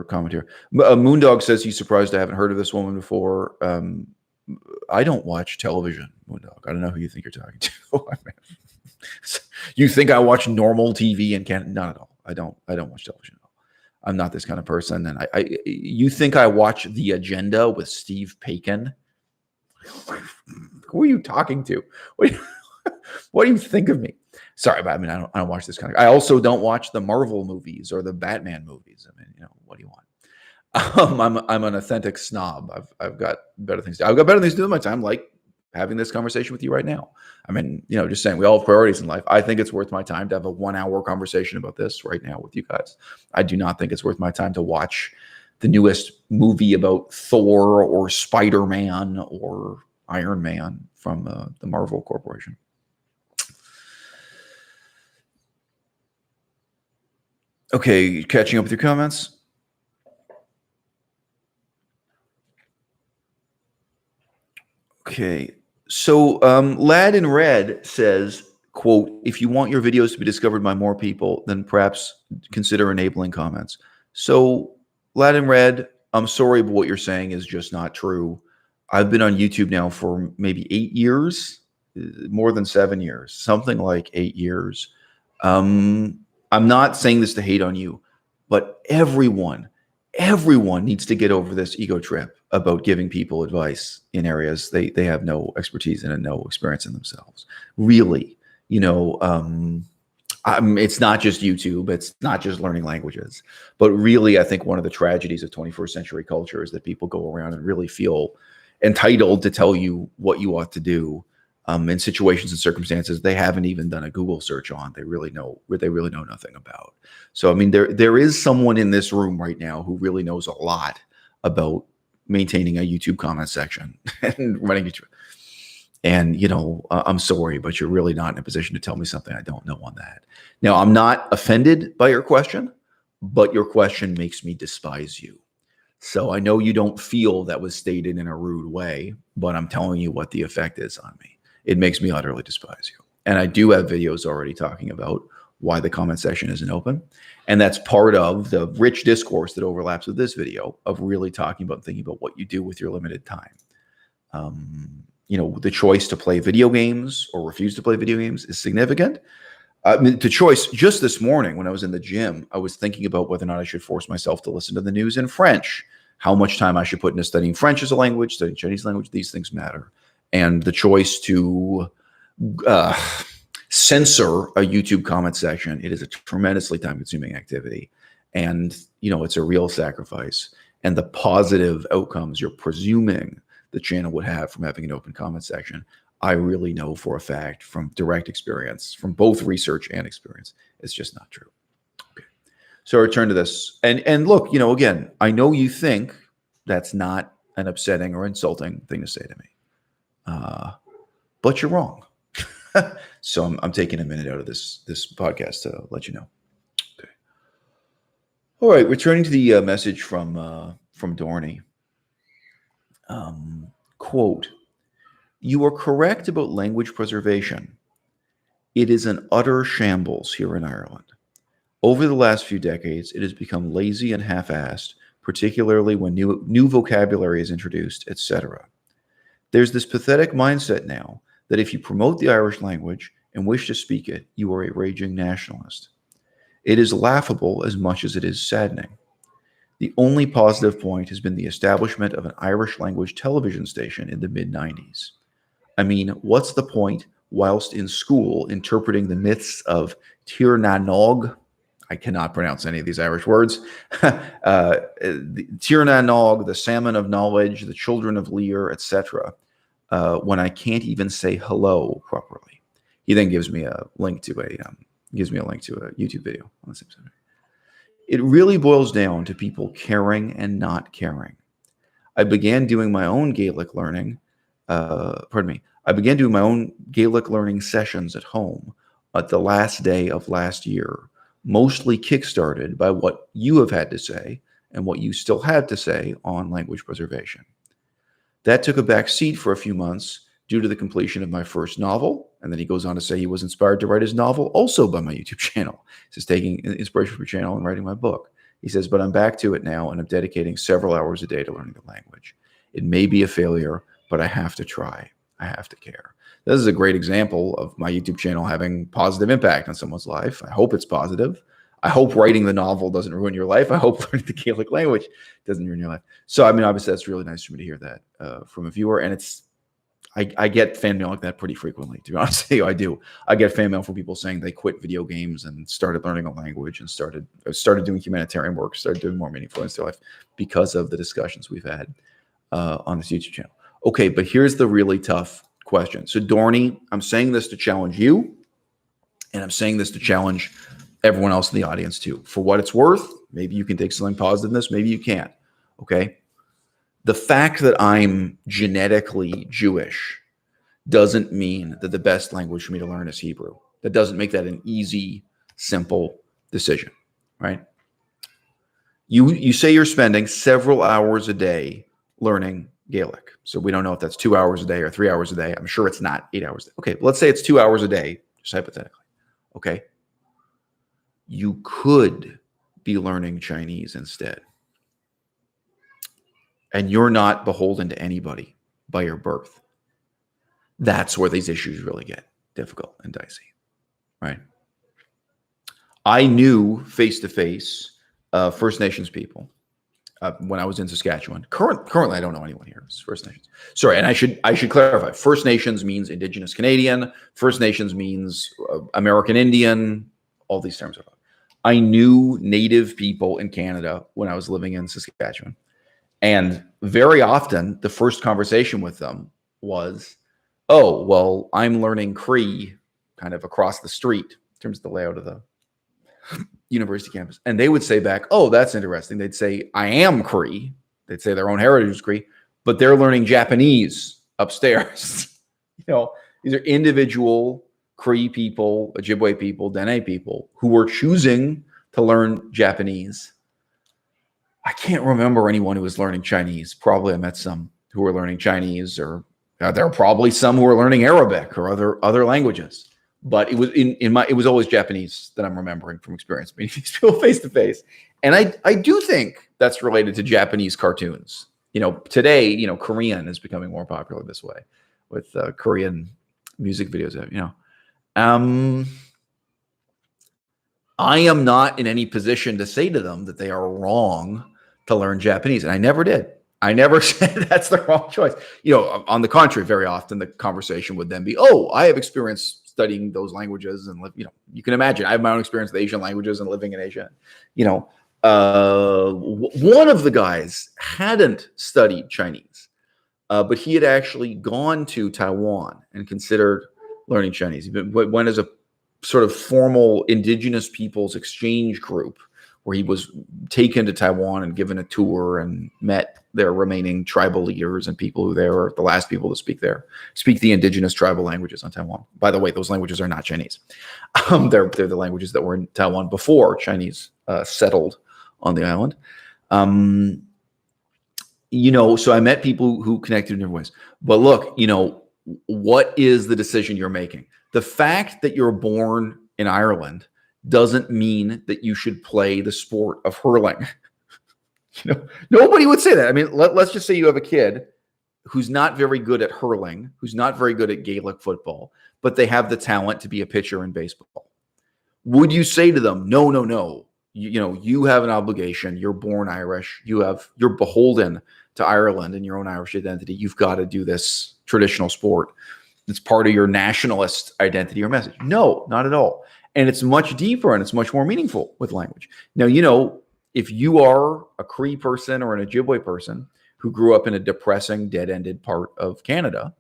comment here. Moondog says he's surprised I haven't heard of this woman before. I don't watch television, Moondog. I don't know who you think you're talking to. You think I watch normal TV in Canada? Not at all. I don't watch television at all. I'm not this kind of person. And you think I watch The Agenda with Steve Paikin? Who are you talking to? What do you think of me? Sorry, but I mean, I don't watch this kind of. I also don't watch the Marvel movies or the Batman movies. I mean, what do you want? I'm an authentic snob. I've got better things. I've got better things to do with my time, like having this conversation with you right now. I mean, just saying we all have priorities in life. I think it's worth my time to have a 1-hour conversation about this right now with you guys. I do not think it's worth my time to watch the newest movie about Thor or Spider-Man or Iron Man from the Marvel Corporation. Okay, catching up with your comments. Okay, so Lad in Red says, quote, if you want your videos to be discovered by more people, then perhaps consider enabling comments. So, Latin Red, I'm sorry, but what you're saying is just not true. I've been on YouTube now for maybe 8 years, more than 7 years, something like 8 years. I'm not saying this to hate on you, but everyone needs to get over this ego trip about giving people advice in areas they have no expertise in and no experience in themselves. Really, it's not just YouTube, it's not just learning languages, but really, I think one of the tragedies of 21st century culture is that people go around and really feel entitled to tell you what you ought to do in situations and circumstances they haven't even done a Google search on. They really know nothing about. So, I mean, there is someone in this room right now who really knows a lot about maintaining a YouTube comment section and running YouTube. And, I'm sorry, but you're really not in a position to tell me something I don't know on that. Now, I'm not offended by your question, but your question makes me despise you. So I know you don't feel that was stated in a rude way, but I'm telling you what the effect is on me. It makes me utterly despise you. And I do have videos already talking about why the comment section isn't open. And that's part of the rich discourse that overlaps with this video of really talking about and thinking about what you do with your limited time. The choice to play video games or refuse to play video games is significant. The choice, just this morning when I was in the gym, I was thinking about whether or not I should force myself to listen to the news in French, how much time I should put into studying French as a language, studying Chinese language. These things matter. And the choice to censor a YouTube comment section, it is a tremendously time-consuming activity. And, it's a real sacrifice. And the positive outcomes you're presuming the channel would have from having an open comment section, I really know for a fact from direct experience, from both research and experience, it's just not true. Okay. So I return to this. And look, again, I know you think that's not an upsetting or insulting thing to say to me. But you're wrong. So I'm taking a minute out of this podcast to let you know. Okay. All right. Returning to the message from Dorney. Quote, "You are correct about language preservation. It is an utter shambles here in Ireland. Over the last few decades, it has become lazy and half-assed, particularly when new vocabulary is introduced, etc. There's this pathetic mindset now that if you promote the Irish language and wish to speak it, you are a raging nationalist. It is laughable as much as it is saddening. The only positive point has been the establishment of an Irish language television station in the mid-90s. I mean, what's the point whilst in school interpreting the myths of Tir na Nog? I cannot pronounce any of these Irish words. Tir na Nog, the salmon of knowledge, the children of Lear, etc. When I can't even say hello properly." He then gives me a link to a YouTube video on the same subject. "It really boils down to people caring and not caring. I began doing my own Gaelic learning. I began doing my own Gaelic learning sessions at home at the last day of last year, mostly kickstarted by what you have had to say and what you still have to say on language preservation. That took a back seat for a few months due to the completion of my first novel." And then he goes on to say he was inspired to write his novel also by my YouTube channel. He says, taking inspiration from your channel and writing my book. He says, "But I'm back to it now, and I'm dedicating several hours a day to learning the language. It may be a failure, but I have to try. I have to care." This is a great example of my YouTube channel having positive impact on someone's life. I hope it's positive. I hope writing the novel doesn't ruin your life. I hope learning the Gaelic language doesn't ruin your life. So, I mean, obviously, that's really nice for me to hear that from a viewer. And I get fan mail like that pretty frequently, to be honest with you. I do. I get fan mail from people saying they quit video games and started learning a language and started doing humanitarian work, started doing more meaningful things in their life because of the discussions we've had on this YouTube channel. Okay, but here's the really tough question. So, Dorney, I'm saying this to challenge you, and I'm saying this to challenge everyone else in the audience too. For what it's worth, maybe you can take something positive in this, maybe you can't. Okay? The fact that I'm genetically Jewish doesn't mean that the best language for me to learn is Hebrew. That doesn't make that an easy, simple decision, right? You say you're spending several hours a day learning Gaelic. So we don't know if that's 2 hours a day or 3 hours a day. I'm sure it's not 8 hours a day. Okay, let's say it's 2 hours a day, just hypothetically. Okay. You could be learning Chinese instead. And you're not beholden to anybody by your birth. That's where these issues really get difficult and dicey, right? I knew face-to-face First Nations people when I was in Saskatchewan. Currently, I don't know anyone here. It's First Nations. Sorry, and I should clarify. First Nations means Indigenous Canadian. First Nations means American Indian. All these terms are. I knew Native people in Canada when I was living in Saskatchewan, and very often the first conversation with them was, "Oh, well, I'm learning Cree, kind of across the street in terms of the layout of the university campus." And they would say back, "Oh, that's interesting." They'd say, "I am Cree." They'd say their own heritage is Cree, but they're learning Japanese upstairs. These are individual Cree people, Ojibwe people, Dene people who were choosing to learn Japanese. I can't remember anyone who was learning Chinese. Probably I met some who were learning Chinese, or there are probably some who are learning Arabic or other languages. But it was it was always Japanese that I'm remembering from experience meeting these people face to face. And I do think that's related to Japanese cartoons. Today, Korean is becoming more popular this way with Korean music videos. I am not in any position to say to them that they are wrong to learn Japanese, and I never did. I never said that's the wrong choice. On the contrary, very often the conversation would then be, "Oh, I have experience studying those languages," and you can imagine I have my own experience with Asian languages and living in Asia. One of the guys hadn't studied Chinese, but he had actually gone to Taiwan and considered learning Chinese. He went as a sort of formal Indigenous peoples exchange group, where he was taken to Taiwan and given a tour and met their remaining tribal leaders and people who they were the last people to speak the indigenous tribal languages on Taiwan. By the way, those languages are not Chinese. They're the languages that were in Taiwan before Chinese settled on the island. So I met people who connected in different ways. But look, what is the decision you're making? The fact that you're born in Ireland doesn't mean that you should play the sport of hurling. Nobody would say that. I mean, let's just say you have a kid who's not very good at hurling, who's not very good at Gaelic football, but they have the talent to be a pitcher in baseball. Would you say to them, no, you have an obligation. You're born Irish. You're beholden to Ireland and your own Irish identity. You've got to do this traditional sport. It's part of your nationalist identity or message. No, not at all. And it's much deeper and it's much more meaningful with language. Now, if you are a Cree person or an Ojibwe person who grew up in a depressing, dead-ended part of Canada,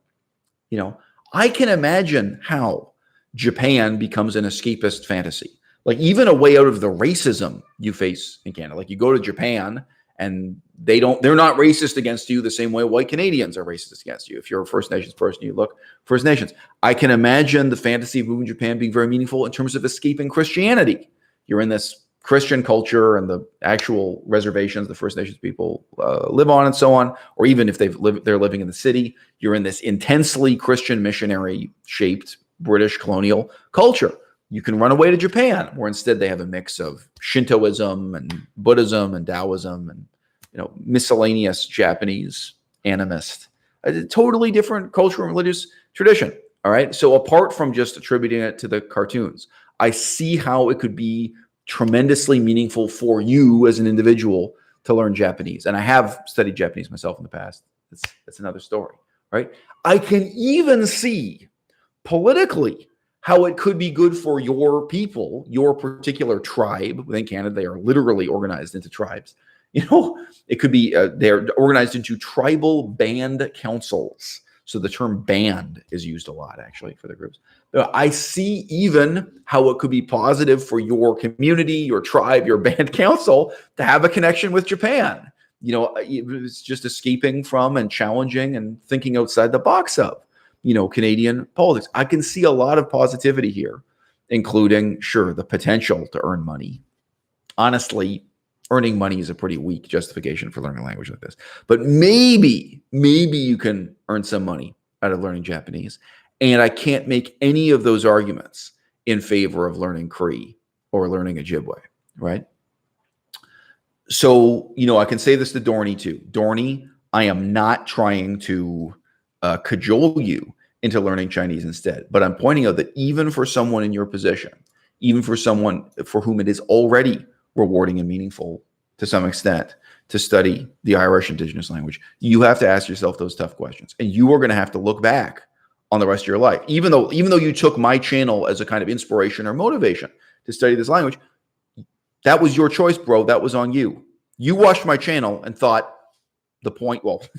I can imagine how Japan becomes an escapist fantasy. Like even a way out of the racism you face in Canada. Like you go to Japan and they're not racist against you the same way white Canadians are racist against you. If you're a First Nations person, you look First Nations. I can imagine the fantasy of moving to Japan being very meaningful in terms of escaping Christianity. You're in this Christian culture and the actual reservations the First Nations people live on and so on, or even if they're living in the city, you're in this intensely Christian missionary shaped British colonial culture. You can run away to Japan, where instead they have a mix of Shintoism and Buddhism and Taoism and miscellaneous Japanese animist, a totally different cultural and religious tradition. All right. So apart from just attributing it to the cartoons, I see how it could be tremendously meaningful for you as an individual to learn Japanese. And I have studied Japanese myself in the past. That's another story, right? I can even see politically how it could be good for your people, your particular tribe. Within Canada, they are literally organized into tribes. It could be they're organized into tribal band councils. So the term band is used a lot, actually, for the groups. I see even how it could be positive for your community, your tribe, your band council to have a connection with Japan. It's just escaping from and challenging and thinking outside the box of, Canadian politics. I can see a lot of positivity here, including, sure, the potential to earn money. Honestly, earning money is a pretty weak justification for learning a language like this. But maybe you can earn some money out of learning Japanese. And I can't make any of those arguments in favor of learning Cree or learning Ojibwe, right? So, I can say this to Dorney too. Dorney, I am not trying to cajole you into learning Chinese instead, but I'm pointing out that even for someone in your position, even for someone for whom it is already rewarding and meaningful to some extent to study the Irish Indigenous language, you have to ask yourself those tough questions. And you are going to have to look back on the rest of your life. Even though you took my channel as a kind of inspiration or motivation to study this language, that was your choice, bro. That was on you. You watched my channel and thought the point was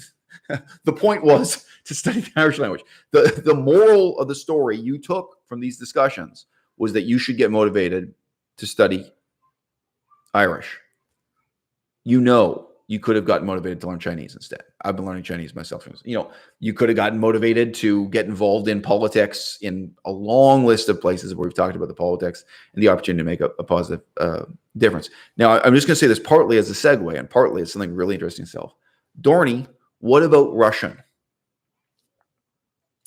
to study the Irish language. The moral of the story you took from these discussions was that you should get motivated to study Irish. You could have gotten motivated to learn Chinese instead. I've been learning Chinese myself. You could have gotten motivated to get involved in politics in a long list of places where we've talked about the politics and the opportunity to make a positive difference. Now, I'm just going to say this partly as a segue and partly as something really interesting itself. Dorney, what about Russian?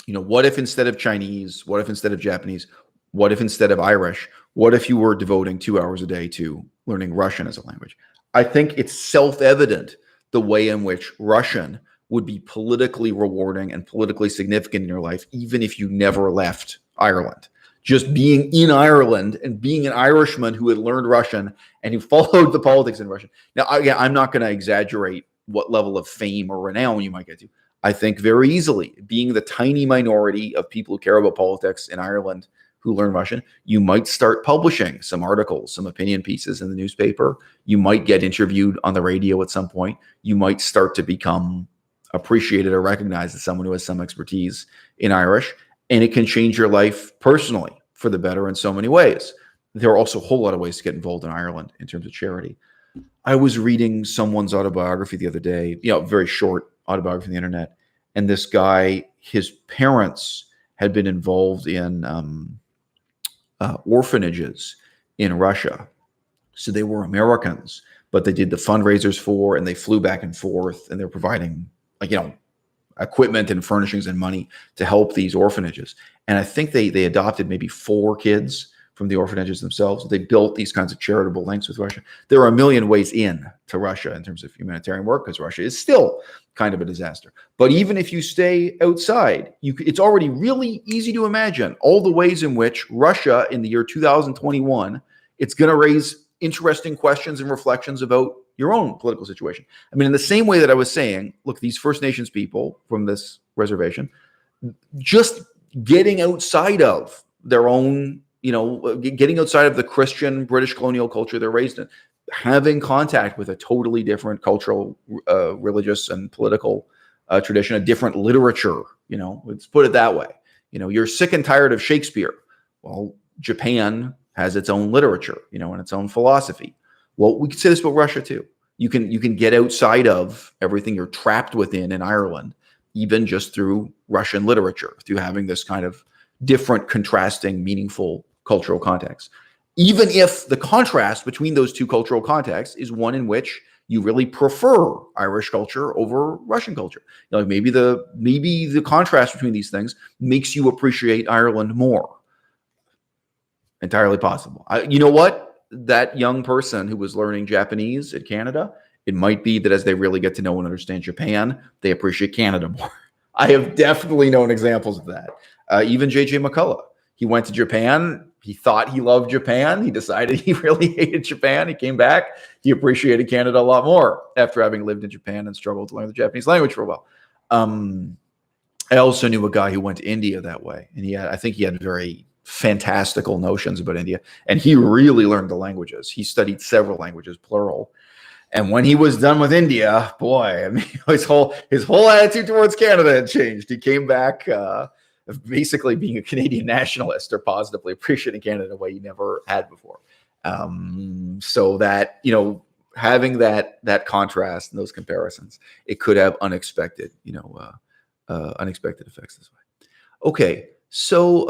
What if instead of Chinese, what if instead of Japanese, what if instead of Irish, what if you were devoting 2 hours a day to learning Russian as a language? I think it's self-evident the way in which Russian would be politically rewarding and politically significant in your life, even if you never left Ireland. Just being in Ireland and being an Irishman who had learned Russian and who followed the politics in Russian. Now, again, I'm not going to exaggerate what level of fame or renown you might get to. I think very easily, being the tiny minority of people who care about politics in Ireland who learn Russian, you might start publishing some articles, some opinion pieces in the newspaper. You might get interviewed on the radio at some point. You might start to become appreciated or recognized as someone who has some expertise in Irish, and it can change your life personally for the better in so many ways. There are also a whole lot of ways to get involved in Ireland in terms of charity. I was reading someone's autobiography the other day, very short autobiography on the internet, and this guy, his parents had been involved in orphanages in Russia. So they were Americans, but they did the fundraisers for, and they flew back and forth, and they're providing equipment and furnishings and money to help these orphanages. And I think they adopted maybe 4 kids from the orphanages themselves. They built these kinds of charitable links with Russia. There are a million ways in to Russia in terms of humanitarian work, because Russia is still kind of a disaster. But even if you stay outside, it's already really easy to imagine all the ways in which Russia in the year 2021, it's going to raise interesting questions and reflections about your own political situation. I mean, in the same way that I was saying, look, these First Nations people from this reservation, just getting outside of their own, getting outside of the Christian British colonial culture they're raised in, having contact with a totally different cultural, religious, and political tradition, a different literature, let's put it that way. You're sick and tired of Shakespeare. Well, Japan has its own literature, and its own philosophy. Well, we could say this about Russia too. You can get outside of everything you're trapped within in Ireland, even just through Russian literature, through having this kind of different, contrasting, meaningful cultural context. Even if the contrast between those two cultural contexts is one in which you really prefer Irish culture over Russian culture. Maybe the contrast between these things makes you appreciate Ireland more. Entirely possible. You know what? That young person who was learning Japanese in Canada, it might be that as they really get to know and understand Japan, they appreciate Canada more. I have definitely known examples of that. Even J.J. McCullough, he went to Japan. He thought he loved Japan. He decided he really hated Japan. He came back. He appreciated Canada a lot more after having lived in Japan and struggled to learn the Japanese language for a while. I also knew a guy who went to India that way, and I think he had very fantastical notions about India, and he really learned the languages. He studied several languages, plural. And when he was done with India, boy, I mean, his whole attitude towards Canada had changed. He came back basically being a Canadian nationalist, or positively appreciating Canada in a way he never had before. So that, having that contrast and those comparisons, it could have unexpected effects this way. Okay. So,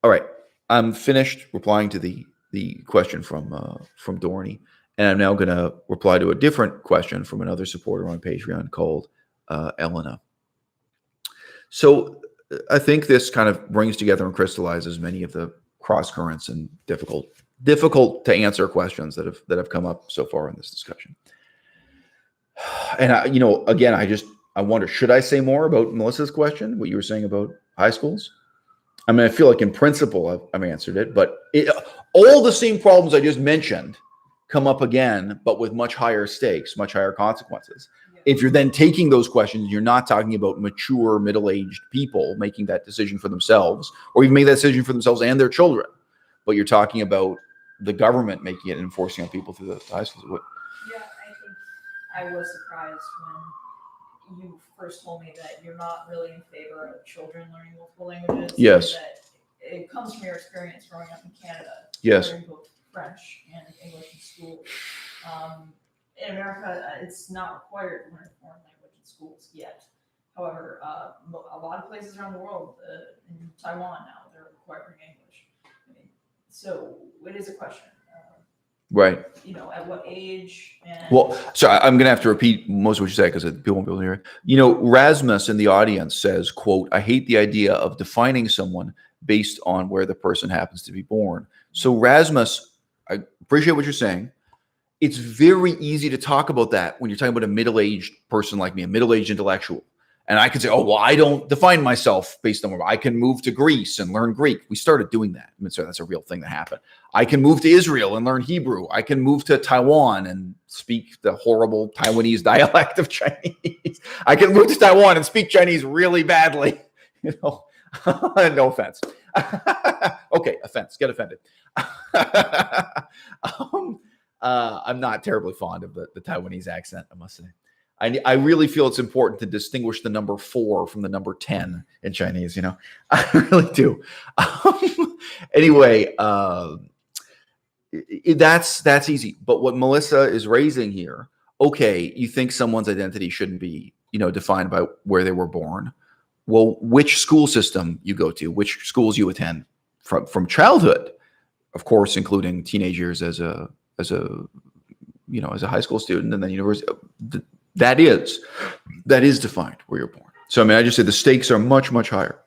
all right, I'm finished replying to the question from Dorney, and I'm now going to reply to a different question from another supporter on Patreon called Elena. So I think this kind of brings together and crystallizes many of the cross currents and difficult difficult to answer questions that have come up so far in this discussion. And again, I wonder, should I say more about Melissa's question, what you were saying about high schools? I mean, I feel like in principle I've answered it, but all the same problems I just mentioned come up again, but with much higher stakes, much higher consequences. If you're then taking those questions, you're not talking about mature, middle-aged people making that decision for themselves, or even make that decision for themselves and their children, but you're talking about the government making it and enforcing on people through the high schools. Yeah, I think I was surprised when you first told me that you're not really in favor of children learning multiple languages. Yes. That it comes from your experience growing up in Canada. Yes. Learning both French and English in school. In America, it's not required to learn a foreign language in schools yet. However, a lot of places around the world, in Taiwan now, they're requiring English. I mean, so it is a question. Right. At what age? And well, so I'm going to have to repeat most of what you say because people won't be able to hear it. Rasmus in the audience says, quote, "I hate the idea of defining someone based on where the person happens to be born." So Rasmus, I appreciate what you're saying. It's very easy to talk about that when you're talking about a middle-aged person like me, a middle-aged intellectual. And I could say, oh, well, I don't define myself based on where I can move to Greece and learn Greek. We started doing that. I mean, so that's a real thing that happened. I can move to Israel and learn Hebrew. I can move to Taiwan and speak the horrible Taiwanese dialect of Chinese. I can move to Taiwan and speak Chinese really badly. No offense. Okay, offense. Get offended. I'm not terribly fond of the Taiwanese accent, I must say. I really feel it's important to distinguish the number 4 from the number 10 in Chinese, I really do. Anyway, that's easy. But what Melissa is raising here, okay, you think someone's identity shouldn't be, defined by where they were born. Well, which school system you go to, which schools you attend from childhood, of course, including teenage years as a high school student and then university. That is defined where you're born. So, I mean, I just said the stakes are much, much higher.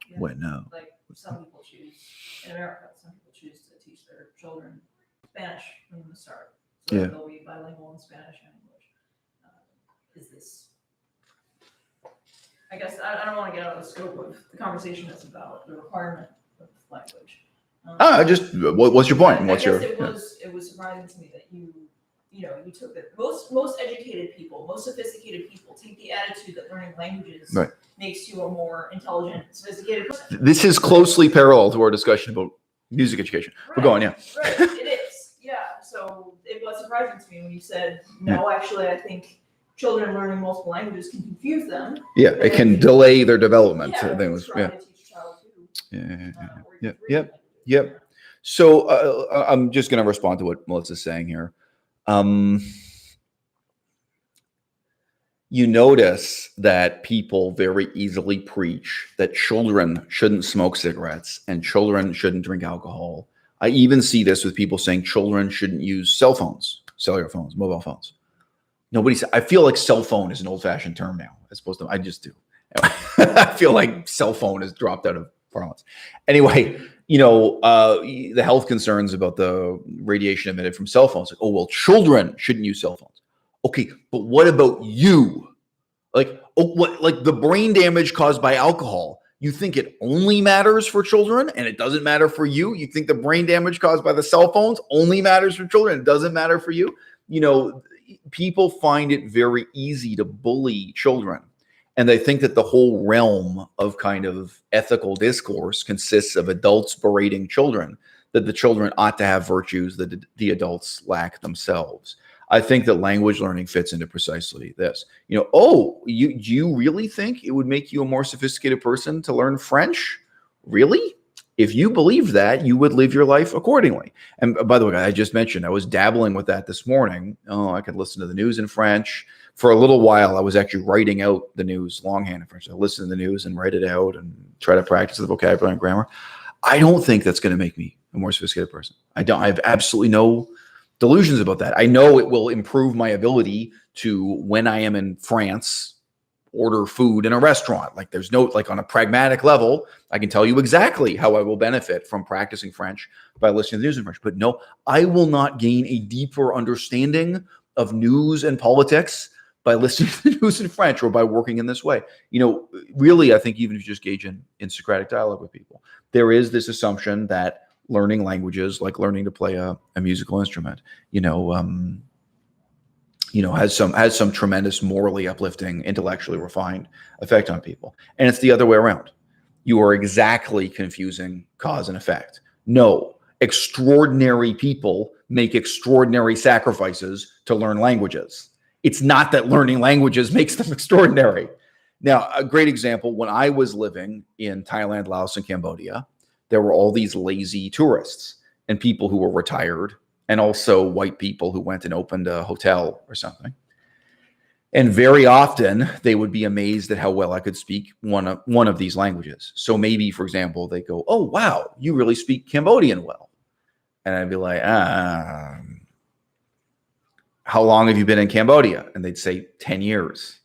Yeah. When like some people choose in America, some people choose to teach their children Spanish from the start, so that they'll be bilingual in Spanish and English. Is this? I guess I don't want to get out of the scope of the conversation. That's about the requirement of language. What's your point? It was surprising to me that you took it. Most educated people, most sophisticated people take the attitude that learning languages makes you a more intelligent, sophisticated person. This is closely parallel to our discussion about music education. Right. We're going, yeah. Right, it is. Yeah. So it was surprising to me when you said, no, actually, I think children learning multiple languages can confuse them. Yeah, it can delay their development. Yeah, things. To teach a child too. Yep. So I'm just going to respond to what Melissa's saying here. You notice that people very easily preach that children shouldn't smoke cigarettes and children shouldn't drink alcohol. I even see this with people saying children shouldn't use cell phones, cellular phones, mobile phones. I feel like cell phone is an old-fashioned term now, as opposed to, I just do. I feel like cell phone has dropped out of parlance. Anyway, the health concerns about the radiation emitted from cell phones. Like, oh, well, children shouldn't use cell phones. Okay, but what about you? Like the brain damage caused by alcohol? You think it only matters for children and it doesn't matter for you? You think the brain damage caused by the cell phones only matters for children? It doesn't matter for you? People find it very easy to bully children. And they think that the whole realm of kind of ethical discourse consists of adults berating children, that the children ought to have virtues that the adults lack themselves. I think that language learning fits into precisely this. Do you really think it would make you a more sophisticated person to learn French? Really? If you believed that, you would live your life accordingly. And by the way, I just mentioned I was dabbling with that this morning. I could listen to the news in French. For a little while, I was actually writing out the news longhand in French. I listen to the news and write it out and try to practice the vocabulary and grammar. I don't think that's going to make me a more sophisticated person. I have absolutely no delusions about that. I know it will improve my ability to, when I am in France order food in a restaurant. Like there's no, like on a pragmatic level, I can tell you exactly how I will benefit from practicing French by listening to the news in French. But no, I will not gain a deeper understanding of news and politics by listening to the news in French or by working in this way. Really, I think even if you just gauge in Socratic dialogue with people, there is this assumption that learning languages, like learning to play a musical instrument, has some tremendous morally uplifting, intellectually refined effect on people. And it's the other way around. You are exactly confusing cause and effect. No, extraordinary people make extraordinary sacrifices to learn languages. It's not that learning languages makes them extraordinary. Now, a great example, when I was living in Thailand, Laos, and Cambodia, there were all these lazy tourists and people who were retired, and also white people who went and opened a hotel or something. And very often they would be amazed at how well I could speak one of these languages. So maybe, for example, they go, "Oh, wow, you really speak Cambodian well." And I'd be like, "How long have you been in Cambodia?" And they'd say 10 years.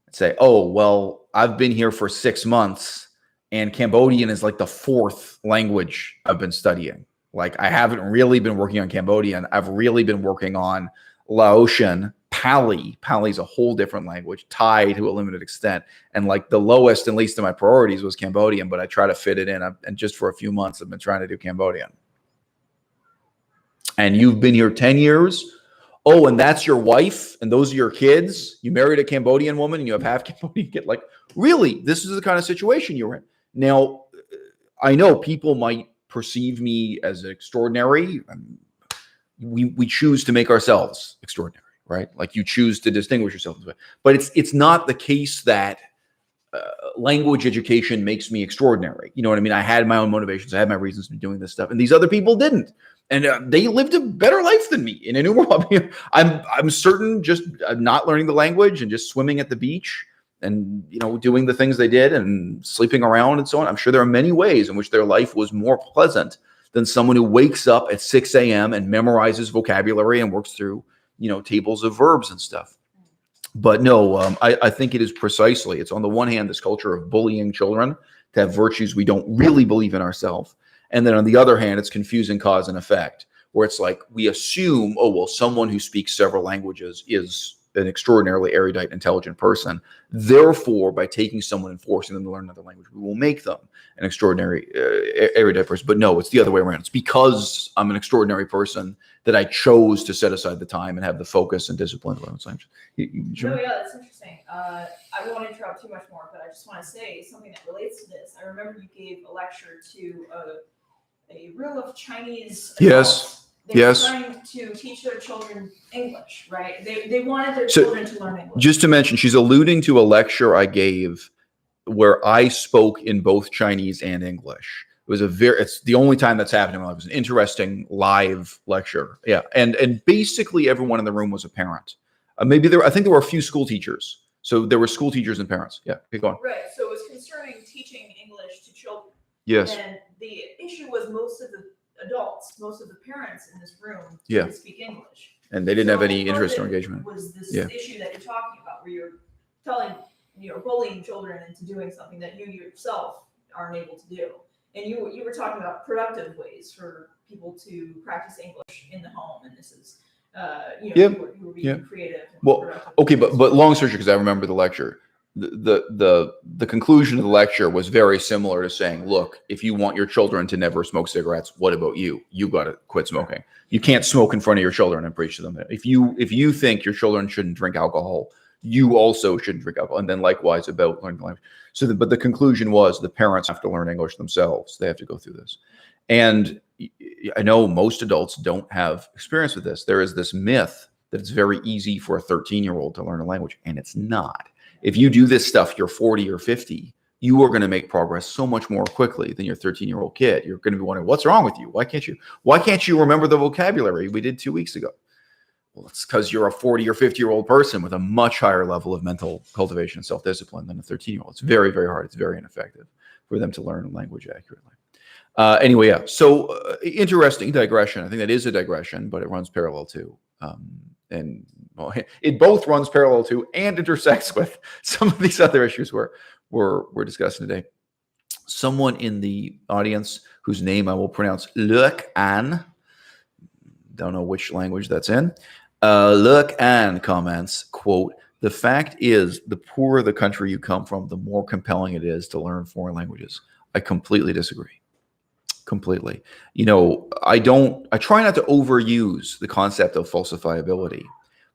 I'd say, "Oh, well, I've been here for 6 months, and Cambodian is like the 4th language I've been studying. Like I haven't really been working on Cambodian. I've really been working on Laotian, Pali. Pali is a whole different language, Thai to a limited extent. And like the lowest and least of my priorities was Cambodian, but I try to fit it in. And just for a few months, I've been trying to do Cambodian." And you've been here 10 years? Oh, and that's your wife? And those are your kids? You married a Cambodian woman and you have half Cambodian kid? Like, really? This is the kind of situation you're in. Now, I know people might perceive me as extraordinary. We choose to make ourselves extraordinary, right? Like you choose to distinguish yourself. But it's not the case that language education makes me extraordinary. You know what I mean? I had my own motivations. I had my reasons for doing this stuff. And these other people didn't. And they lived a better life than me in innumerable. I'm certain just not learning the language and just swimming at the beach and doing the things they did and sleeping around and so on. I'm sure there are many ways in which their life was more pleasant than someone who wakes up at 6 a.m. and memorizes vocabulary and works through tables of verbs and stuff. But no, I think it is precisely. It's on the one hand this culture of bullying children to have virtues we don't really believe in ourselves. And then on the other hand, it's confusing cause and effect, where it's like we assume, oh, well, someone who speaks several languages is an extraordinarily erudite, intelligent person. Therefore, by taking someone and forcing them to learn another language, we will make them an extraordinary erudite person. But no, it's the other way around. It's because I'm an extraordinary person that I chose to set aside the time and have the focus and discipline to learn this language. Sure? Oh, yeah, that's interesting. I won't interrupt too much more, but I just want to say something that relates to this. I remember you gave a lecture to a room of Chinese adults. Yes. They were trying to teach their children English, right? They wanted their children to learn English. Just to mention, she's alluding to a lecture I gave where I spoke in both Chinese and English. It was it's the only time that's happened in my life. It was an interesting live lecture. Yeah. And basically everyone in the room was a parent. I think there were a few school teachers. So there were school teachers and parents. Yeah. Keep going. Right. So it was concerning teaching English to children. Yes. And the issue was most of the adults, most of the parents in this room didn't speak English. And they didn't have any interest or engagement. Was this issue that you're talking about where you're bullying children into doing something that you yourself aren't able to do. And you were talking about productive ways for people to practice English in the home. And this is, you were being creative. Well, okay, but long story short, because I remember the lecture. The conclusion of the lecture was very similar to saying, look, if you want your children to never smoke cigarettes, what about you? You got to quit smoking. You can't smoke in front of your children and preach to them. If you think your children shouldn't drink alcohol, you also shouldn't drink alcohol. And then likewise about learning the language. But the conclusion was the parents have to learn English themselves. They have to go through this. And I know most adults don't have experience with this. There is this myth that it's very easy for a 13-year-old to learn a language, and it's not. If you do this stuff, you're 40 or 50, you are going to make progress so much more quickly than your 13-year-old kid. You're going to be wondering, what's wrong with you? Why can't you remember the vocabulary we did 2 weeks ago? Well, it's because you're a 40 or 50-year-old person with a much higher level of mental cultivation and self-discipline than a 13-year-old. It's very, very hard. It's very ineffective for them to learn language accurately. Anyway, yeah. So interesting digression. I think that is a digression, but it runs parallel to and well, it both runs parallel to and intersects with some of these other issues we're discussing today. Someone in the audience whose name I will pronounce Look-an, don't know which language that's in. Look-an comments, quote, "The fact is, the poorer the country you come from, the more compelling it is to learn foreign languages." I completely disagree. Completely. I try not to overuse the concept of falsifiability,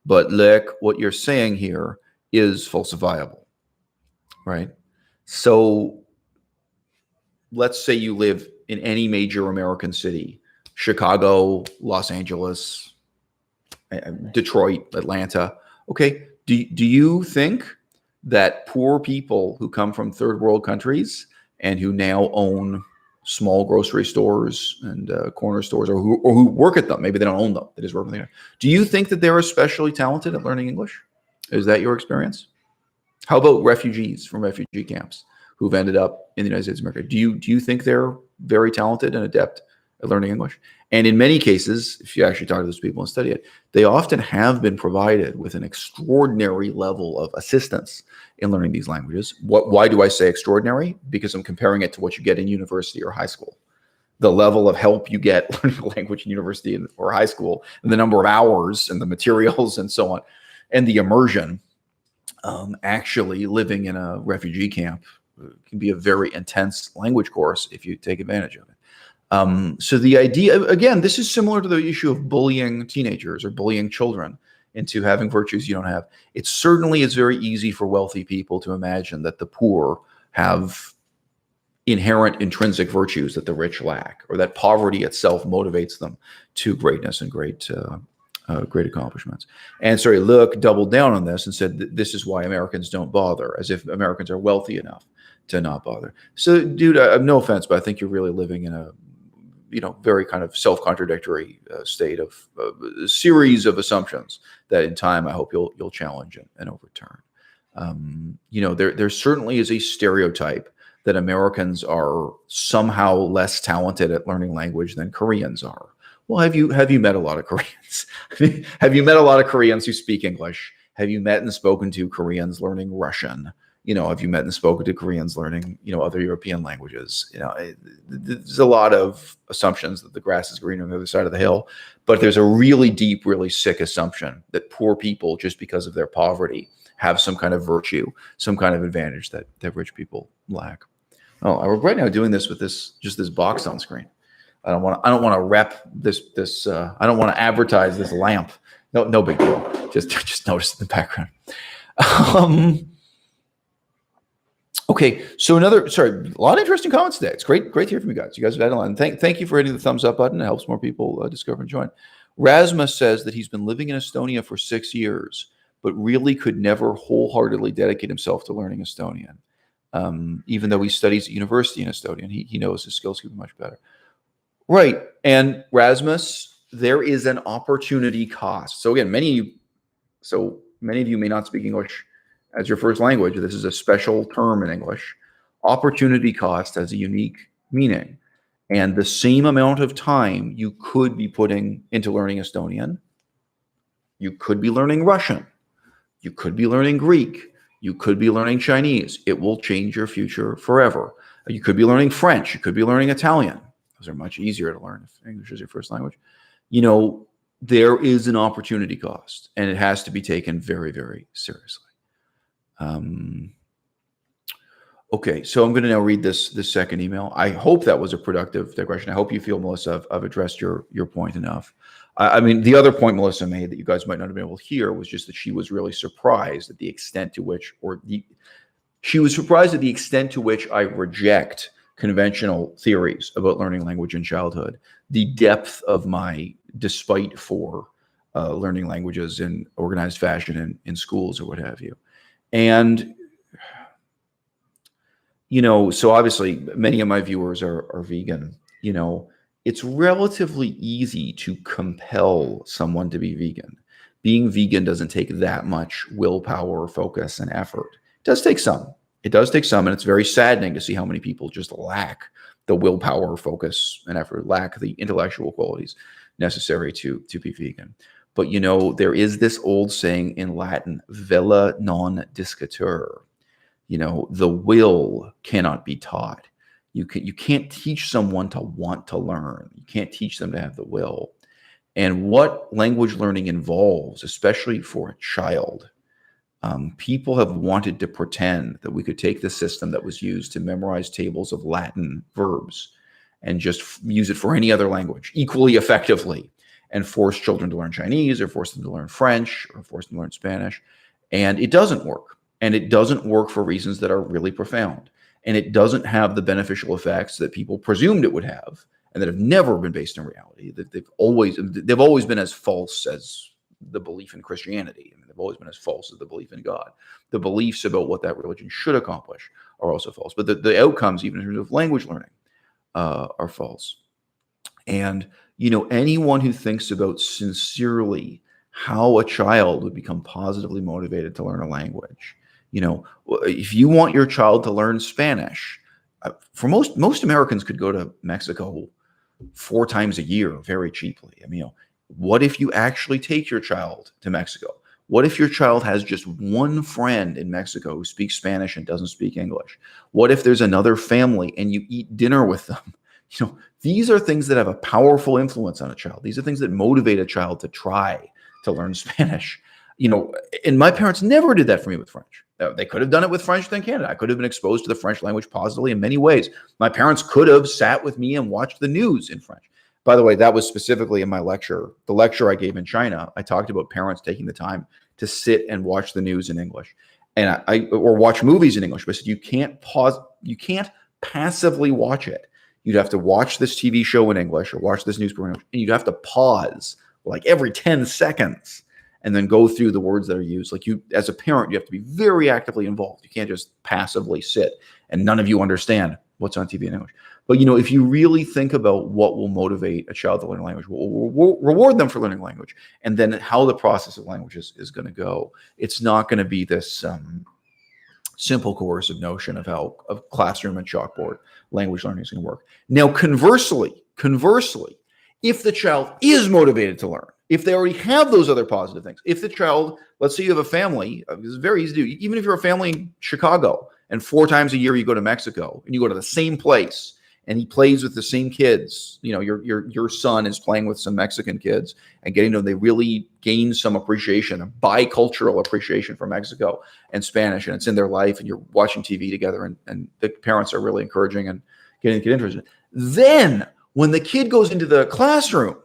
but look, what you're saying here is falsifiable, right? So let's say you live in any major American city, Chicago, Los Angeles, Detroit, Atlanta. Okay, do you think that poor people who come from third world countries and who now own small grocery stores and corner stores, or who work at them, maybe they don't own them, they just work with them, do you think that they're especially talented at learning English? Is that your experience? How about refugees from refugee camps who've ended up in the United States of America? Do you think they're very talented and adept at learning English? And in many cases, if you actually talk to those people and study it, they often have been provided with an extraordinary level of assistance in learning these languages. Why do I say extraordinary? Because I'm comparing it to what you get in university or high school. The level of help you get learning a language in university or high school, and the number of hours and the materials and so on, and the immersion. Actually living in a refugee camp can be a very intense language course if you take advantage of it. So the idea, again, this is similar to the issue of bullying teenagers or bullying children into having virtues you don't have. It certainly is very easy for wealthy people to imagine that the poor have inherent intrinsic virtues that the rich lack, or that poverty itself motivates them to greatness and great accomplishments. And Luke doubled down on this and said that this is why Americans don't bother, as if Americans are wealthy enough to not bother. So, dude, I have no offense, but I think you're really living in a very kind of self-contradictory state of a series of assumptions that in time I hope you'll challenge and overturn. There certainly is a stereotype that Americans are somehow less talented at learning language than Koreans are. Well, have you met a lot of Koreans? Have you met a lot of Koreans who speak English? Have you met and spoken to Koreans learning Russian? Have you met and spoken to Koreans learning, other European languages? There's a lot of assumptions that the grass is greener on the other side of the hill, but there's a really deep, really sick assumption that poor people, just because of their poverty, have some kind of virtue, some kind of advantage that rich people lack. Oh, I regret now doing this with this box on screen. I don't want to rep this. I don't want to advertise this lamp. No big deal. Just notice in the background. Okay, so a lot of interesting comments today. It's great to hear from you guys. You guys have had a lot. And thank you for hitting the thumbs up button. It helps more people discover and join. Rasmus says that he's been living in Estonia for 6 years, but really could never wholeheartedly dedicate himself to learning Estonian. Even though he studies at university in Estonian, he knows his skills could be much better. Right, and Rasmus, there is an opportunity cost. So again, many of you may not speak English as your first language. This is a special term in English. Opportunity cost has a unique meaning. And the same amount of time you could be putting into learning Estonian, you could be learning Russian, you could be learning Greek, you could be learning Chinese. It will change your future forever. You could be learning French, you could be learning Italian. Those are much easier to learn if English is your first language. There is an opportunity cost, and it has to be taken very, very seriously. Okay, so I'm going to now read this second email. I hope that was a productive digression. I hope you feel, Melissa, I've addressed your point enough. I mean, the other point Melissa made that you guys might not have been able to hear was just that she was really surprised at the extent to which, I reject conventional theories about learning language in childhood, the depth of my despite for learning languages in organized fashion in schools or what have you. And, so obviously many of my viewers are vegan. It's relatively easy to compel someone to be vegan. Being vegan doesn't take that much willpower, focus, and effort. It does take some. And it's very saddening to see how many people just lack the willpower, focus, and effort, lack the intellectual qualities necessary to be vegan. But, there is this old saying in Latin, vella non discitur. The will cannot be taught. You can't teach someone to want to learn. You can't teach them to have the will. And what language learning involves, especially for a child, people have wanted to pretend that we could take the system that was used to memorize tables of Latin verbs and just use it for any other language equally effectively, and force children to learn Chinese or force them to learn French or force them to learn Spanish. And it doesn't work. And it doesn't work for reasons that are really profound. And it doesn't have the beneficial effects that people presumed it would have and that have never been based in reality. That they've always been as false as the belief in Christianity. I mean, they've always been as false as the belief in God. The beliefs about what that religion should accomplish are also false. But the outcomes, even in terms of language learning, are false. And, anyone who thinks about sincerely how a child would become positively motivated to learn a language, if you want your child to learn Spanish, for most Americans could go to Mexico 4 times a year very cheaply. I mean, what if you actually take your child to Mexico? What if your child has just one friend in Mexico who speaks Spanish and doesn't speak English? What if there's another family and you eat dinner with them? These are things that have a powerful influence on a child. These are things that motivate a child to try to learn Spanish. And my parents never did that for me with French. They could have done it with French within Canada. I could have been exposed to the French language positively in many ways. My parents could have sat with me and watched the news in French. By the way, that was specifically in my lecture. The lecture I gave in China, I talked about parents taking the time to sit and watch the news in English, and or watch movies in English. But I said, you can't passively watch it. You'd have to watch this TV show in English or watch this news program, and you'd have to pause like every 10 seconds and then go through the words that are used. Like, as a parent, you have to be very actively involved. You can't just passively sit and none of you understand what's on TV in English. But, if you really think about what will motivate a child to learn a language, we'll reward them for learning language, and then how the process of language is going to go. It's not going to be this simple coercive notion of how a classroom and chalkboard language learning is going to work. Now, conversely, if the child is motivated to learn, if they already have those other positive things, if the child, let's say you have a family, it's very easy to do, even if you're a family in Chicago and 4 times a year you go to Mexico and you go to the same place and he plays with the same kids, your son is playing with some Mexican kids and getting to know, they really gain some appreciation, a bicultural appreciation for Mexico and Spanish, and it's in their life, and you're watching TV together, and the parents are really encouraging and getting the kid interested. Then when the kid goes into the classroom,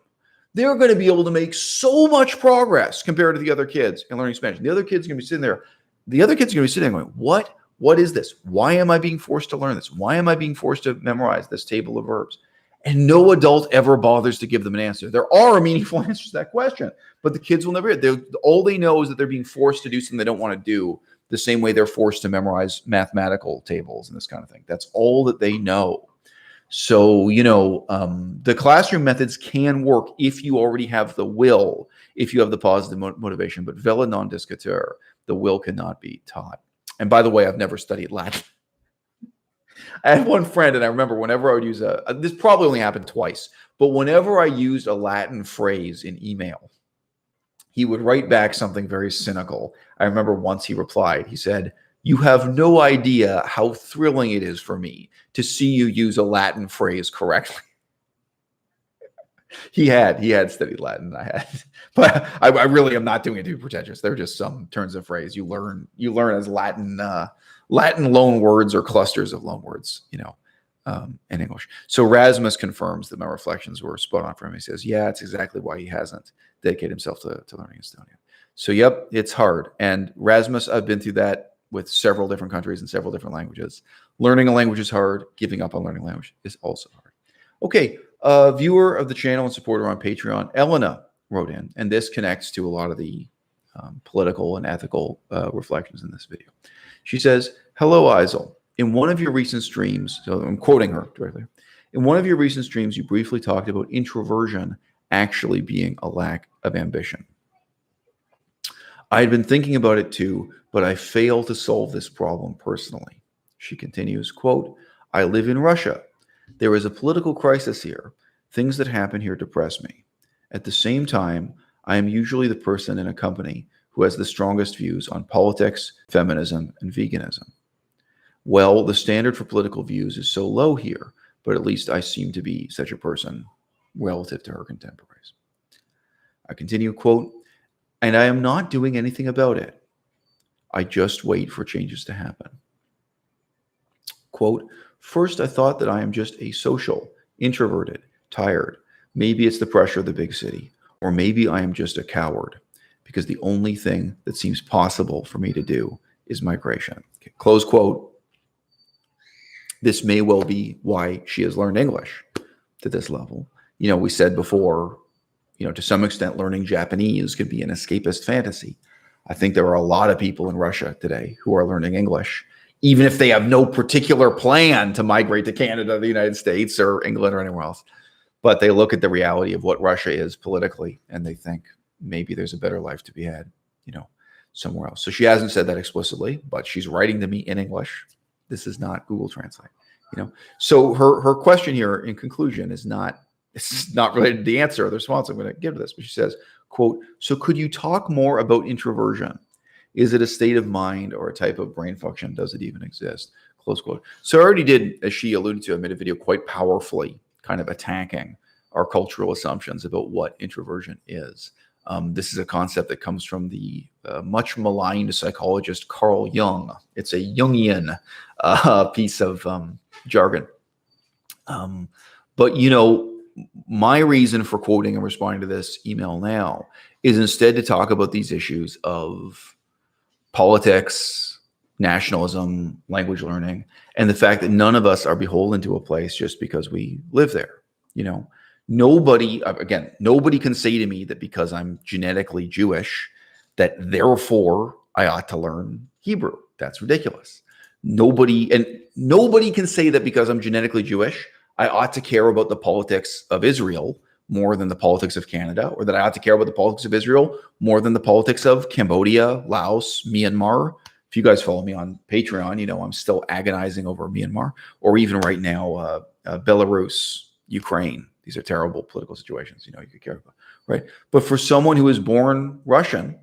they're going to be able to make so much progress compared to the other kids in learning Spanish. The other kid's going to be sitting there. The other kid's going to be sitting there going, what is this? Why am I being forced to learn this? Why am I being forced to memorize this table of verbs? And no adult ever bothers to give them an answer. There are meaningful answers to that question, but the kids will never. All they know is that they're being forced to do something they don't want to do, the same way they're forced to memorize mathematical tables and this kind of thing. That's all that they know. So, the classroom methods can work if you already have the will, if you have the positive motivation, but vella non discitur, the will cannot be taught. And by the way, I've never studied Latin. I had one friend, and I remember whenever I would use this probably only happened twice, but whenever I used a Latin phrase in email, he would write back something very cynical. I remember once he replied, he said, "You have no idea how thrilling it is for me to see you use a Latin phrase correctly." He had studied Latin. I had, but I really am not doing it too pretentious. They're just some turns of phrase you learn as Latin loan words or clusters of loan words, in English. So Rasmus confirms that my reflections were spot on for him. He says, yeah, it's exactly why he hasn't dedicated himself to learning Estonian. So, yep, it's hard. And Rasmus, I've been through that with several different countries and several different languages. Learning a language is hard. Giving up on learning language is also hard. Okay, viewer of the channel and supporter on Patreon, Elena wrote in, and this connects to a lot of the political and ethical reflections in this video. She says, hello, Eisel. In one of your recent streams, so I'm quoting her directly, in one of your recent streams, you briefly talked about introversion actually being a lack of ambition. I had been thinking about it too, but I fail to solve this problem personally. She continues, quote, I live in Russia. There is a political crisis here. Things that happen here depress me. At the same time, I am usually the person in a company who has the strongest views on politics, feminism, and veganism. Well, the standard for political views is so low here, but at least I seem to be such a person relative to her contemporaries. I continue, quote, and I am not doing anything about it. I just wait for changes to happen. Quote, first I thought that I am just asocial, introverted, tired. Maybe it's the pressure of the big city, or maybe I am just a coward, because the only thing that seems possible for me to do is migration. Okay, close quote. This may well be why she has learned English to this level. You know, we said before, to some extent, learning Japanese could be an escapist fantasy. I think there are a lot of people in Russia today who are learning English, even if they have no particular plan to migrate to Canada, the United States, or England, or anywhere else. But they look at the reality of what Russia is politically, and they think maybe there's a better life to be had, somewhere else. So she hasn't said that explicitly, but she's writing to me in English. This is not Google Translate, So her question here, in conclusion, is not related to the answer or the response I'm going to give to this, but she says, quote, so could you talk more about introversion? Is it a state of mind or a type of brain function? Does it even exist? Close quote. So I already did, as she alluded to, I made a video quite powerfully kind of attacking our cultural assumptions about what introversion is. This is a concept that comes from the much maligned psychologist Carl Jung. It's a Jungian piece of jargon. But, my reason for quoting and responding to this email now is instead to talk about these issues of politics, nationalism, language learning, and the fact that none of us are beholden to a place just because we live there. Nobody can say to me that because I'm genetically Jewish, that therefore I ought to learn Hebrew. That's ridiculous. Nobody can say that because I'm genetically Jewish, I ought to care about the politics of Israel more than the politics of Canada, or that I ought to care about the politics of Israel more than the politics of Cambodia, Laos, Myanmar. If you guys follow me on Patreon, I'm still agonizing over Myanmar, or even right now, Belarus, Ukraine. These are terrible political situations, you could care about, right? But for someone who is born Russian,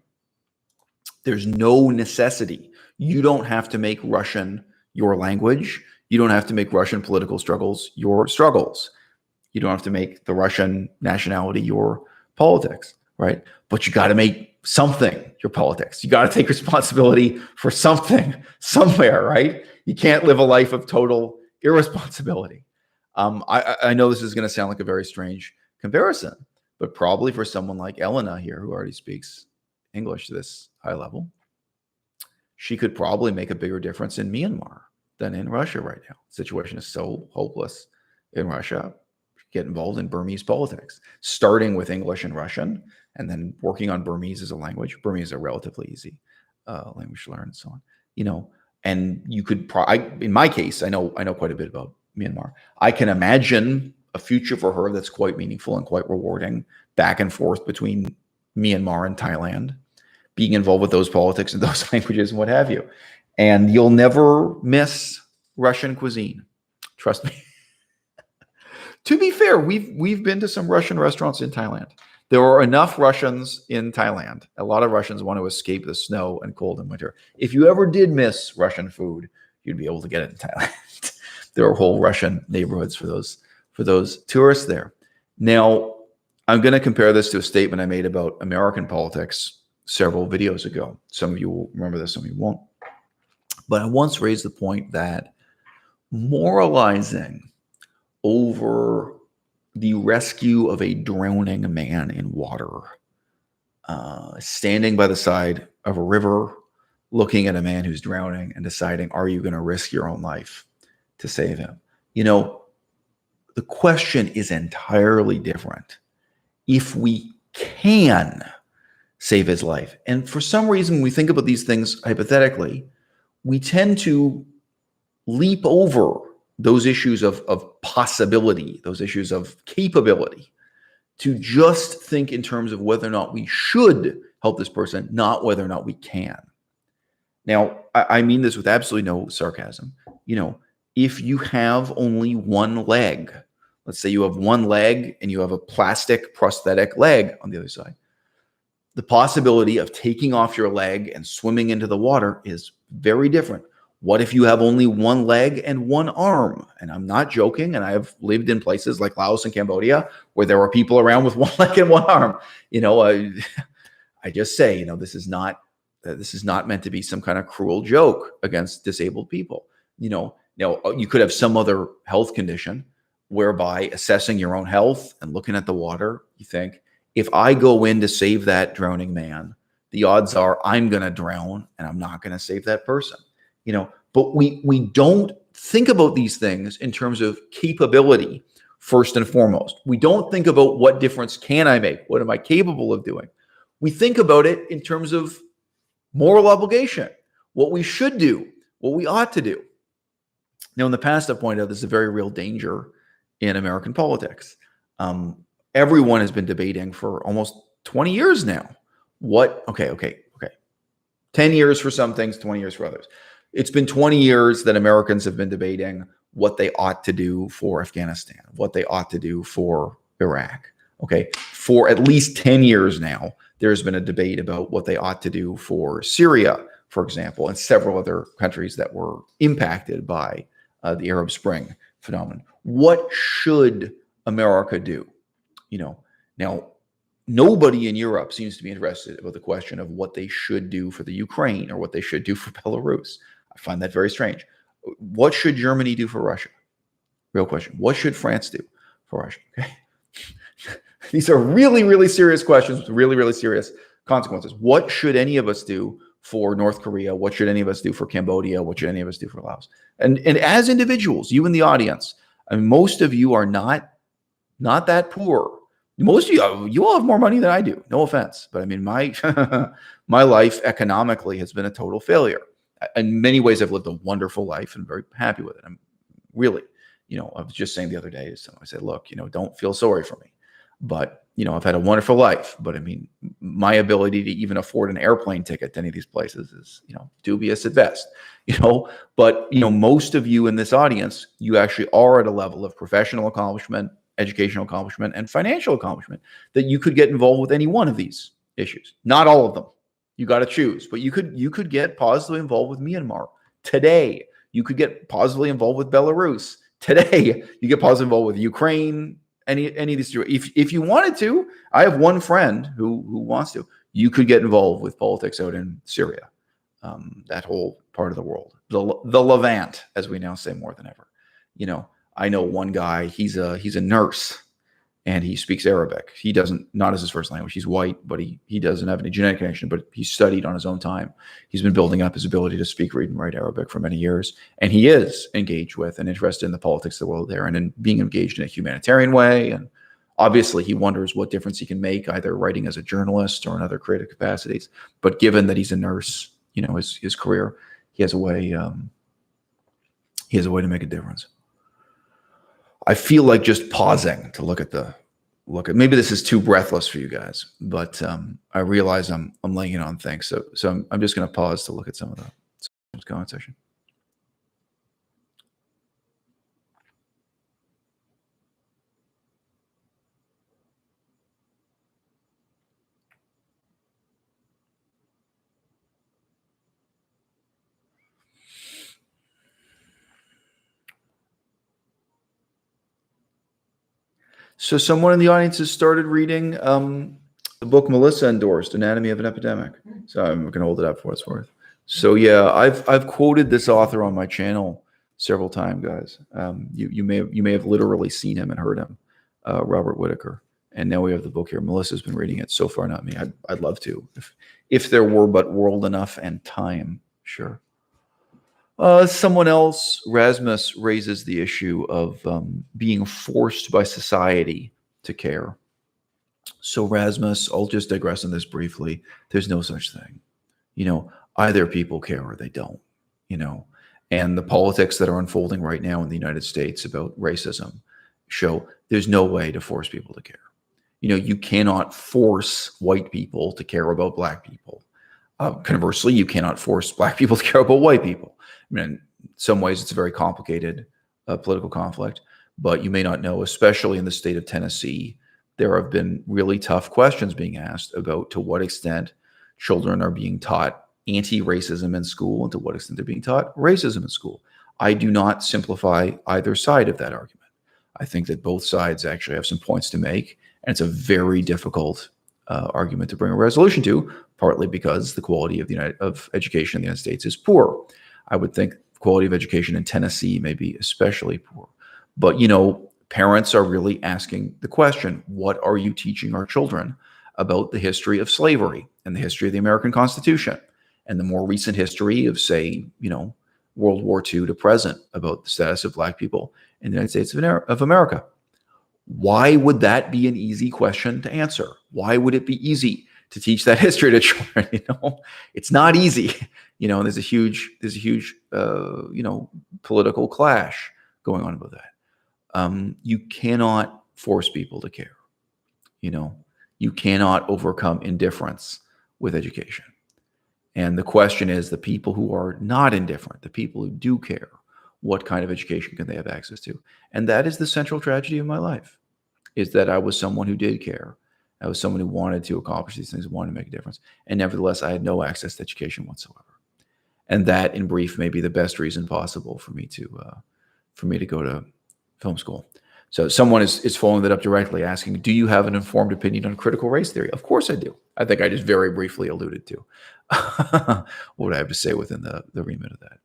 there's no necessity. You don't have to make Russian your language. You don't have to make Russian political struggles your struggles. You don't have to make the Russian nationality your politics, right? But you got to make something your politics. You got to take responsibility for something somewhere, right? You can't live a life of total irresponsibility. I know this is going to sound like a very strange comparison, but probably for someone like Elena here, who already speaks English to this high level, she could probably make a bigger difference in Myanmar than in Russia right now. The situation is so hopeless in Russia. Get involved in Burmese politics, starting with English and Russian, and then working on Burmese as a language. Burmese is a relatively easy language to learn, and so on. And you could, in my case, I know quite a bit about Myanmar. I can imagine a future for her that's quite meaningful and quite rewarding, back and forth between Myanmar and Thailand, being involved with those politics and those languages and what have you. And you'll never miss Russian cuisine. Trust me. To be fair, we've been to some Russian restaurants in Thailand. There are enough Russians in Thailand. A lot of Russians want to escape the snow and cold in winter. If you ever did miss Russian food, you'd be able to get it in Thailand. There are whole Russian neighborhoods for those tourists there. Now, I'm going to compare this to a statement I made about American politics several videos ago. Some of you will remember this, some of you won't. But I once raised the point that moralizing over the rescue of a drowning man in water, standing by the side of a river, looking at a man who's drowning and deciding, are you going to risk your own life to save him? The question is entirely different. If we can save his life, and for some reason, when we think about these things hypothetically, we tend to leap over those issues of possibility, those issues of capability, to just think in terms of whether or not we should help this person, not whether or not we can. Now, I mean this with absolutely no sarcasm. If you have only one leg, let's say you have one leg and you have a plastic prosthetic leg on the other side, the possibility of taking off your leg and swimming into the water is very different. What if you have only one leg and one arm? And I'm not joking. And I have lived in places like Laos and Cambodia where there are people around with one leg and one arm. I just say, this is not meant to be some kind of cruel joke against disabled people. Now you could have some other health condition whereby assessing your own health and looking at the water, you think, if I go in to save that drowning man, the odds are I'm going to drown and I'm not going to save that person. But we don't think about these things in terms of capability first and foremost. We don't think about what difference can I make? What am I capable of doing? We think about it in terms of moral obligation, what we should do, what we ought to do. Now, in the past, I've pointed out there's a very real danger in American politics. Everyone has been debating for almost 20 years now. 10 years for some things, 20 years for others. It's been 20 years that Americans have been debating what they ought to do for Afghanistan, what they ought to do for Iraq. Okay. For at least 10 years now, there's been a debate about what they ought to do for Syria, for example, and several other countries that were impacted by the Arab Spring phenomenon. What should America do? Now, nobody in Europe seems to be interested about the question of what they should do for the Ukraine or what they should do for Belarus. I find that very strange. What should Germany do for Russia? Real question. What should France do for Russia? Okay. These are really, really serious questions with really, really serious consequences. What should any of us do for North Korea? What should any of us do for Cambodia? What should any of us do for Laos? And as individuals, you in the audience, most of you are not that poor. Most of you all have more money than I do. No offense, but my my life economically has been a total failure. In many ways, I've lived a wonderful life and very happy with it. I'm really, I was just saying the other day, so I said, look, don't feel sorry for me. But, I've had a wonderful life. But my ability to even afford an airplane ticket to any of these places is, dubious at best, But, most of you in this audience, you actually are at a level of professional accomplishment, educational accomplishment, and financial accomplishment that you could get involved with any one of these issues. Not all of them. You got to choose. But you could get positively involved with Myanmar today. You could get positively involved with Belarus today. You get positively involved with Ukraine. Any of these, if you wanted to, I have one friend who wants to. You could get involved with politics out in Syria, that whole part of the world, the Levant, as we now say more than ever. I know one guy. He's a nurse, and he speaks Arabic. He not as his first language. He's white, but he doesn't have any genetic connection. But he studied on his own time. He's been building up his ability to speak, read, and write Arabic for many years, and he is engaged with and interested in the politics of the world there, and in being engaged in a humanitarian way. And obviously, he wonders what difference he can make, either writing as a journalist or in other creative capacities. But given that he's a nurse, his career, he has a way. He has a way to make a difference. I feel like just pausing to look at maybe this is too breathless for you guys, but I realize I'm laying it on things. So I'm just going to pause to look at some of the comment section. So someone in the audience has started reading the book Melissa endorsed, Anatomy of an Epidemic. So I'm going to hold it up for what it's worth. So yeah, I've quoted this author on my channel several times, guys. You may have literally seen him and heard him, Robert Whitaker. And now we have the book here. Melissa's been reading it so far, not me. I'd love to, if there were but world enough and time. Sure. Someone else, Rasmus, raises the issue of being forced by society to care. So Rasmus, I'll just digress on this briefly. There's no such thing. Either people care or they don't, and the politics that are unfolding right now in the United States about racism show there's no way to force people to care. You cannot force white people to care about black people. Conversely, you cannot force black people to care about white people. In some ways, it's a very complicated political conflict, but you may not know, especially in the state of Tennessee, there have been really tough questions being asked about to what extent children are being taught anti-racism in school and to what extent they're being taught racism in school. I do not simplify either side of that argument. I think that both sides actually have some points to make, and it's a very difficult argument to bring a resolution to, partly because the quality of education in the United States is poor. I would think the quality of education in Tennessee may be especially poor. But, parents are really asking the question, what are you teaching our children about the history of slavery and the history of the American Constitution and the more recent history of, say, World War II to present, about the status of Black people in the United States of America? Why would that be an easy question to answer? Why would it be easy to teach that history to children? It's not easy. There's a huge political clash going on about that. You cannot force people to care. You cannot overcome indifference with education. And the question is, the people who are not indifferent, the people who do care, what kind of education can they have access to? And that is the central tragedy of my life, is that I was someone who did care. I was someone who wanted to accomplish these things, wanted to make a difference. And nevertheless, I had no access to education whatsoever. And that, in brief, may be the best reason possible for me to go to film school. So someone is following that up directly, asking, do you have an informed opinion on critical race theory? Of course I do. I think I just very briefly alluded to what I have to say within the remit of that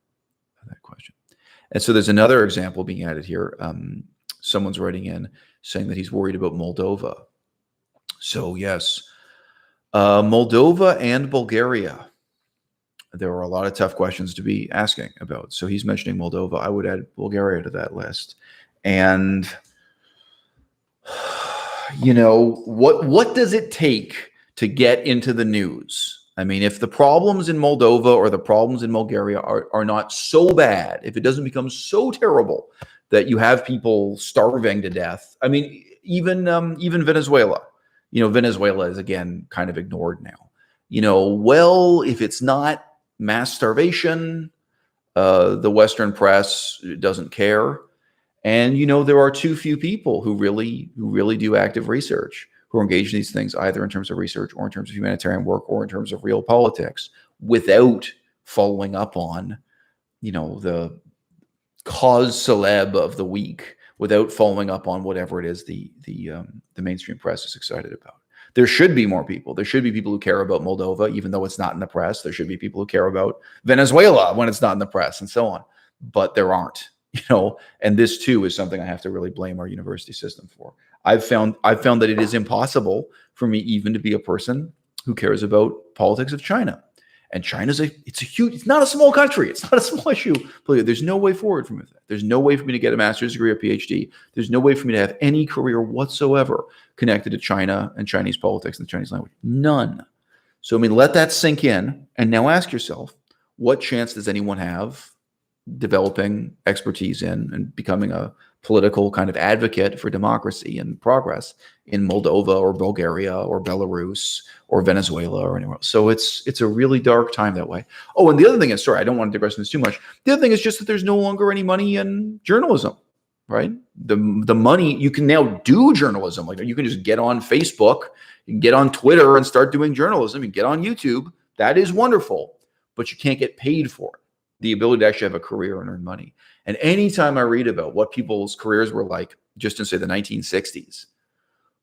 question. And so there's another example being added here. Someone's writing in saying that he's worried about Moldova. So yes, Moldova and Bulgaria. There are a lot of tough questions to be asking about. So he's mentioning Moldova. I would add Bulgaria to that list. And what does it take to get into the news? I mean, if the problems in Moldova or the problems in Bulgaria are not so bad, if it doesn't become so terrible that you have people starving to death, I mean, even Venezuela, Venezuela is again kind of ignored now. Well, if it's not mass starvation, the Western press doesn't care. And, there are too few people who really do active research, who are engaged in these things, either in terms of research or in terms of humanitarian work or in terms of real politics, without following up on, the cause celeb of the week, without following up on whatever it is the mainstream press is excited about. There should be more people. There should be people who care about Moldova, even though it's not in the press. There should be people who care about Venezuela when it's not in the press, and so on. But there aren't. And this too is something I have to really blame our university system for. I've found that it is impossible for me even to be a person who cares about politics of China. And China's it's not a small country. It's not a small issue. There's no way forward for me with that. There's no way for me to get a master's degree or PhD. There's no way for me to have any career whatsoever connected to China and Chinese politics and the Chinese language. None. So, let that sink in. And now ask yourself, what chance does anyone have developing expertise in and becoming a political kind of advocate for democracy and progress in Moldova or Bulgaria or Belarus or Venezuela or anywhere else? So it's a really dark time that way. Oh, and the other thing is, sorry, I don't want to digress on this too much. The other thing is just that there's no longer any money in journalism, right? The money, you can now do journalism. Like, you can just get on Facebook, you can get on Twitter and start doing journalism. You can get on YouTube. That is wonderful, but you can't get paid for it. The ability to actually have a career and earn money. And anytime I read about what people's careers were like just in, say, the 1960s,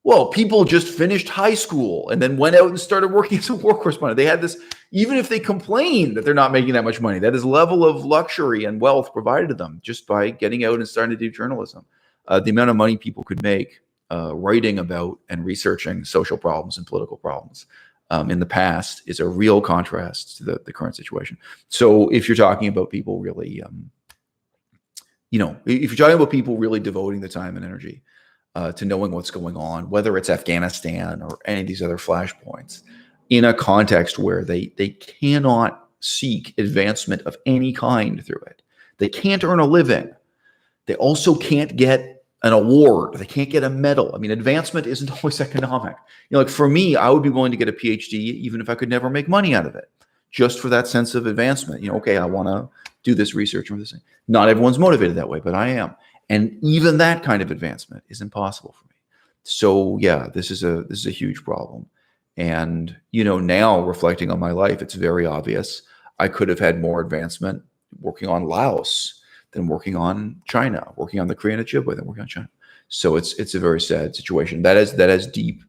well, people just finished high school and then went out and started working as a war correspondent. They had this, even if they complain that they're not making that much money, that is level of luxury and wealth provided to them just by getting out and starting to do journalism. The amount of money people could make writing about and researching social problems and political problems in the past is a real contrast to the current situation. So if you're talking about people really, if you're talking about people really devoting the time and energy to knowing what's going on, whether it's Afghanistan or any of these other flashpoints, in a context where they cannot seek advancement of any kind through it, they can't earn a living, they also can't get an award, they can't get a medal. I mean, advancement isn't always economic. Like for me, I would be willing to get a PhD even if I could never make money out of it, just for that sense of advancement. Okay, I want to do this research or this thing. Not everyone's motivated that way, but I am. And even that kind of advancement is impossible for me. So yeah, this is a huge problem. And now reflecting on my life, it's very obvious. I could have had more advancement working on Laos than working on China, working on the Korean Ojibwe than working on China. So it's a very sad situation. That has deep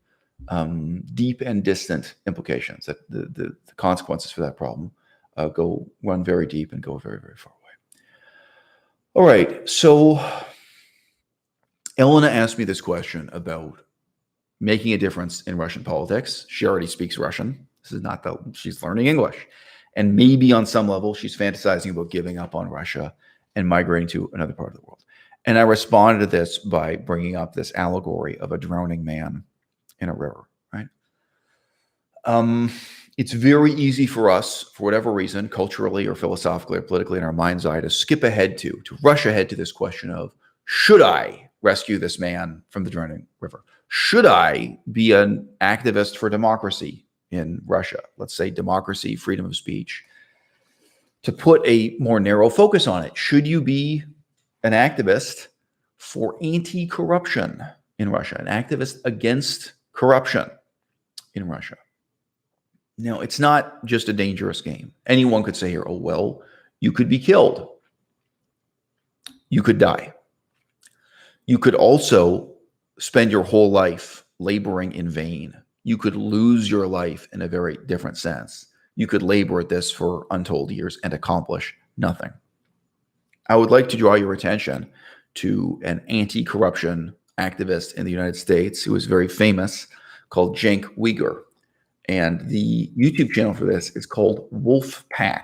and distant implications. That the consequences for that problem run very deep and go very, very far away. All right, so Elena asked me this question about making a difference in Russian politics. She already speaks Russian. This is not that she's learning English. And maybe on some level, she's fantasizing about giving up on Russia and migrating to another part of the world. And I responded to this by bringing up this allegory of a drowning man in a river, right? It's very easy for us, for whatever reason, culturally or philosophically or politically in our mind's eye, to skip ahead to rush ahead to this question of, should I rescue this man from the drowning river? Should I be an activist for democracy in Russia? Let's say democracy, freedom of speech. To put a more narrow focus on it, should you be an activist for anti-corruption in Russia, an activist against corruption in Russia? Now, it's not just a dangerous game. Anyone could say here, oh, well, you could be killed. You could die. You could also spend your whole life laboring in vain. You could lose your life in a very different sense. You could labor at this for untold years and accomplish nothing. I would like to draw your attention to an anti-corruption activist in the United States who is very famous, called Cenk Uygur. And the YouTube channel for this is called Wolfpack.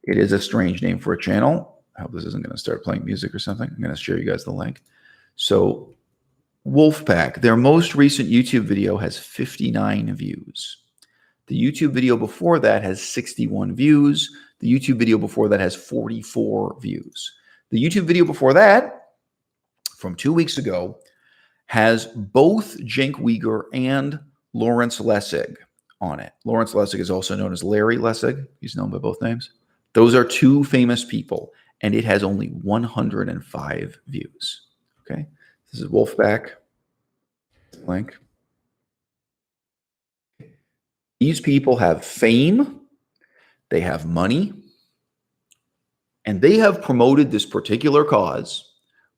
It is a strange name for a channel. I hope this isn't going to start playing music or something. I'm going to share you guys the link. So Wolfpack, their most recent YouTube video has 59 views. The YouTube video before that has 61 views. The YouTube video before that has 44 views. The YouTube video before that, from 2 weeks ago, has both Cenk Uygur and Lawrence Lessig on it. Lawrence Lessig is also known as Larry Lessig. He's known by both names. Those are two famous people, and it has only 105 views. Okay, this is Wolfpack. Link. These people have fame, they have money, and they have promoted this particular cause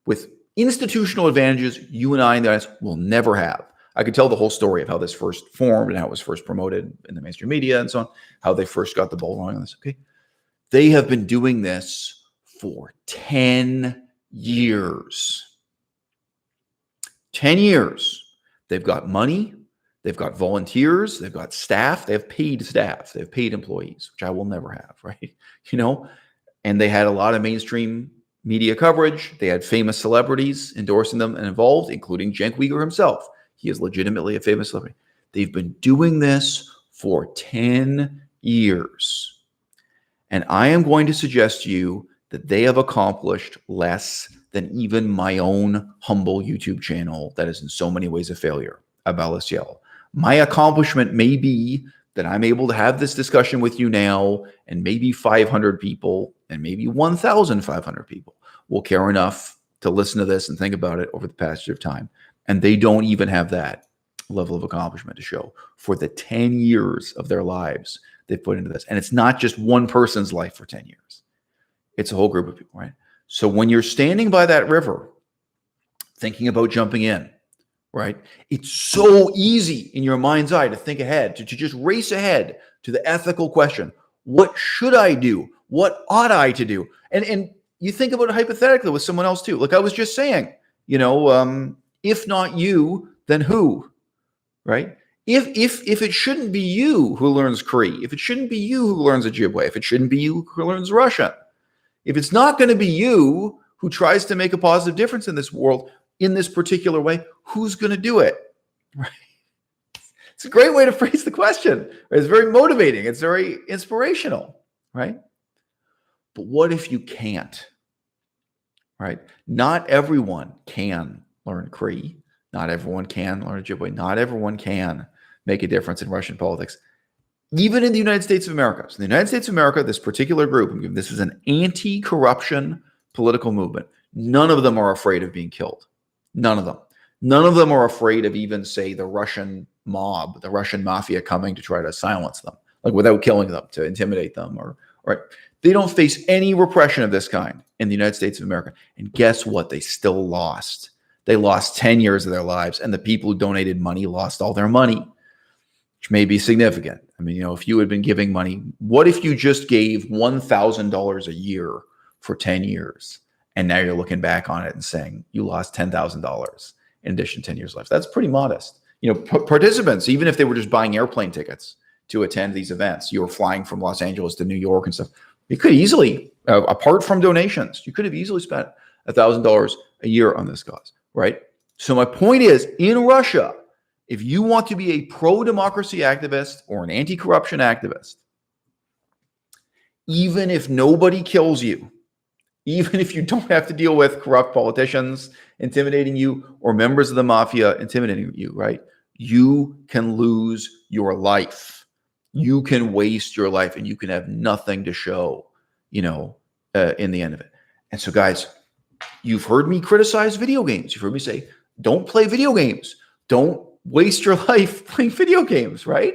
with institutional advantages you and I in the United States will never have. I could tell the whole story of how this first formed and how it was first promoted in the mainstream media and so on, how they first got the ball rolling on this. Okay, they have been doing this for 10 years. 10 years. They've got money. They've got volunteers. They've got staff. They have paid staff. They have paid employees, which I will never have, right? And they had a lot of mainstream media coverage. They had famous celebrities endorsing them and involved, including Cenk Uygur himself. He is legitimately a famous celebrity. They've been doing this for 10 years. And I am going to suggest to you that they have accomplished less than even my own humble YouTube channel that is in so many ways a failure, à-bas-le-ciel. My accomplishment may be that I'm able to have this discussion with you now, and maybe 500 people and maybe 1,500 people will care enough to listen to this and think about it over the passage of time. And they don't even have that level of accomplishment to show for the 10 years of their lives they've put into this. And it's not just one person's life for 10 years. It's a whole group of people, right? So when you're standing by that river, thinking about jumping in, right? It's so easy in your mind's eye to think ahead, to just race ahead to the ethical question. What should I do? What ought I to do? And you think about it hypothetically with someone else too. Like I was just saying, if not you, then who, right? If it shouldn't be you who learns Cree, if it shouldn't be you who learns Ojibwe, if it shouldn't be you who learns Russian, if it's not going to be you who tries to make a positive difference in this world in this particular way, who's going to do it? Right? It's a great way to phrase the question. It's very motivating. It's very inspirational, right? But what if you can't, right? Not everyone can learn Cree. Not everyone can learn Ojibwe. Not everyone can make a difference in Russian politics. Even in the United States of America. So in the United States of America, this particular group, this is an anti-corruption political movement. None of them are afraid of being killed. None of them. None of them are afraid of even, say, the Russian mob, the Russian mafia coming to try to silence them, like without killing them, to intimidate them, or they don't face any repression of this kind in the United States of America. And guess what? They still lost. They lost 10 years of their lives, and the people who donated money lost all their money, which may be significant. I mean, if you had been giving money, what if you just gave $1,000 a year for 10 years, and now you're looking back on it and saying you lost $10,000 in addition to 10 years life? That's pretty modest. Participants, even if they were just buying airplane tickets to attend these events, you were flying from Los Angeles to New York and stuff, you could easily, apart from donations, you could have easily spent $1,000 a year on this cause, right? So my point is, in Russia, if you want to be a pro-democracy activist or an anti-corruption activist, even if nobody kills you, even if you don't have to deal with corrupt politicians intimidating you or members of the mafia intimidating you, right? You can lose your life. You can waste your life, and you can have nothing to show, in the end of it. And so, guys, you've heard me criticize video games. You've heard me say, don't play video games. Don't waste your life playing video games, right?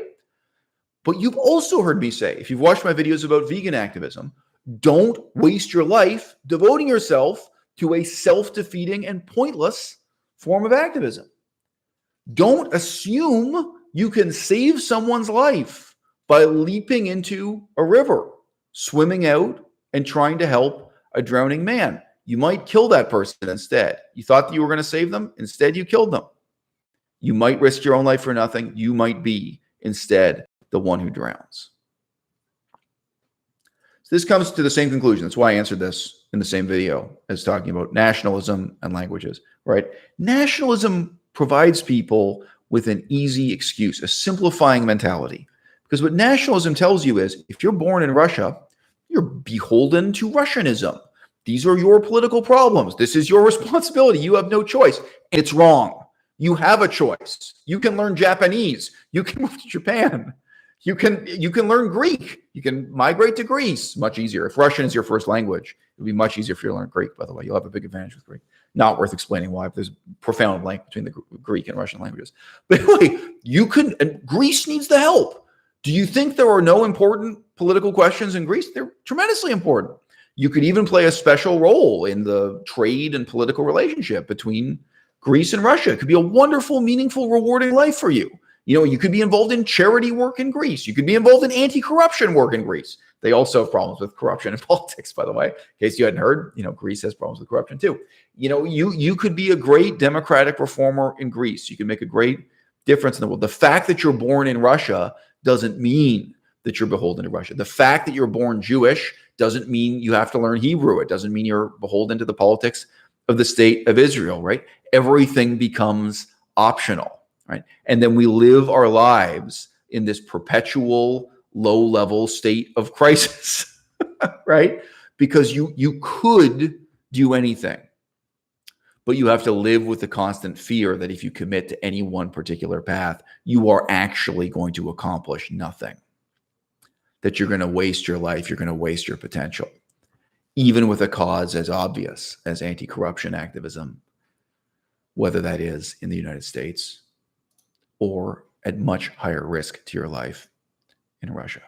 But you've also heard me say, if you've watched my videos about vegan activism, don't waste your life devoting yourself to a self-defeating and pointless form of activism. Don't assume you can save someone's life by leaping into a river, swimming out, and trying to help a drowning man. You might kill that person instead. You thought that you were going to save them. Instead, you killed them. You might risk your own life for nothing. You might be, instead, the one who drowns. So this comes to the same conclusion. That's why I answered this in the same video as talking about nationalism and languages, right? Nationalism provides people with an easy excuse, a simplifying mentality. Because what nationalism tells you is, if you're born in Russia, you're beholden to Russianism. These are your political problems. This is your responsibility. You have no choice. It's wrong. You have a choice. You can learn Japanese. You can move to Japan. You can learn Greek. You can migrate to Greece. Much easier. If Russian is your first language, it would be much easier for you to learn Greek, by the way. You'll have a big advantage with Greek. Not worth explaining why, but there's a profound link between the Greek and Russian languages. But anyway, and Greece needs the help. Do you think there are no important political questions in Greece? They're tremendously important. You could even play a special role in the trade and political relationship between Greece and Russia. It could be a wonderful, meaningful, rewarding life for you. You could be involved in charity work in Greece. You could be involved in anti-corruption work in Greece. They also have problems with corruption in politics, by the way. In case you hadn't heard, Greece has problems with corruption too. You could be a great democratic reformer in Greece. You can make a great difference in the world. The fact that you're born in Russia doesn't mean that you're beholden to Russia. The fact that you're born Jewish doesn't mean you have to learn Hebrew. It doesn't mean you're beholden to the politics of the state of Israel, right? Everything becomes optional, right? And then we live our lives in this perpetual low-level state of crisis, right? Because you could do anything, but you have to live with the constant fear that if you commit to any one particular path, you are actually going to accomplish nothing, that you're going to waste your life, you're going to waste your potential, even with a cause as obvious as anti-corruption activism, whether that is in the United States or at much higher risk to your life in Russia.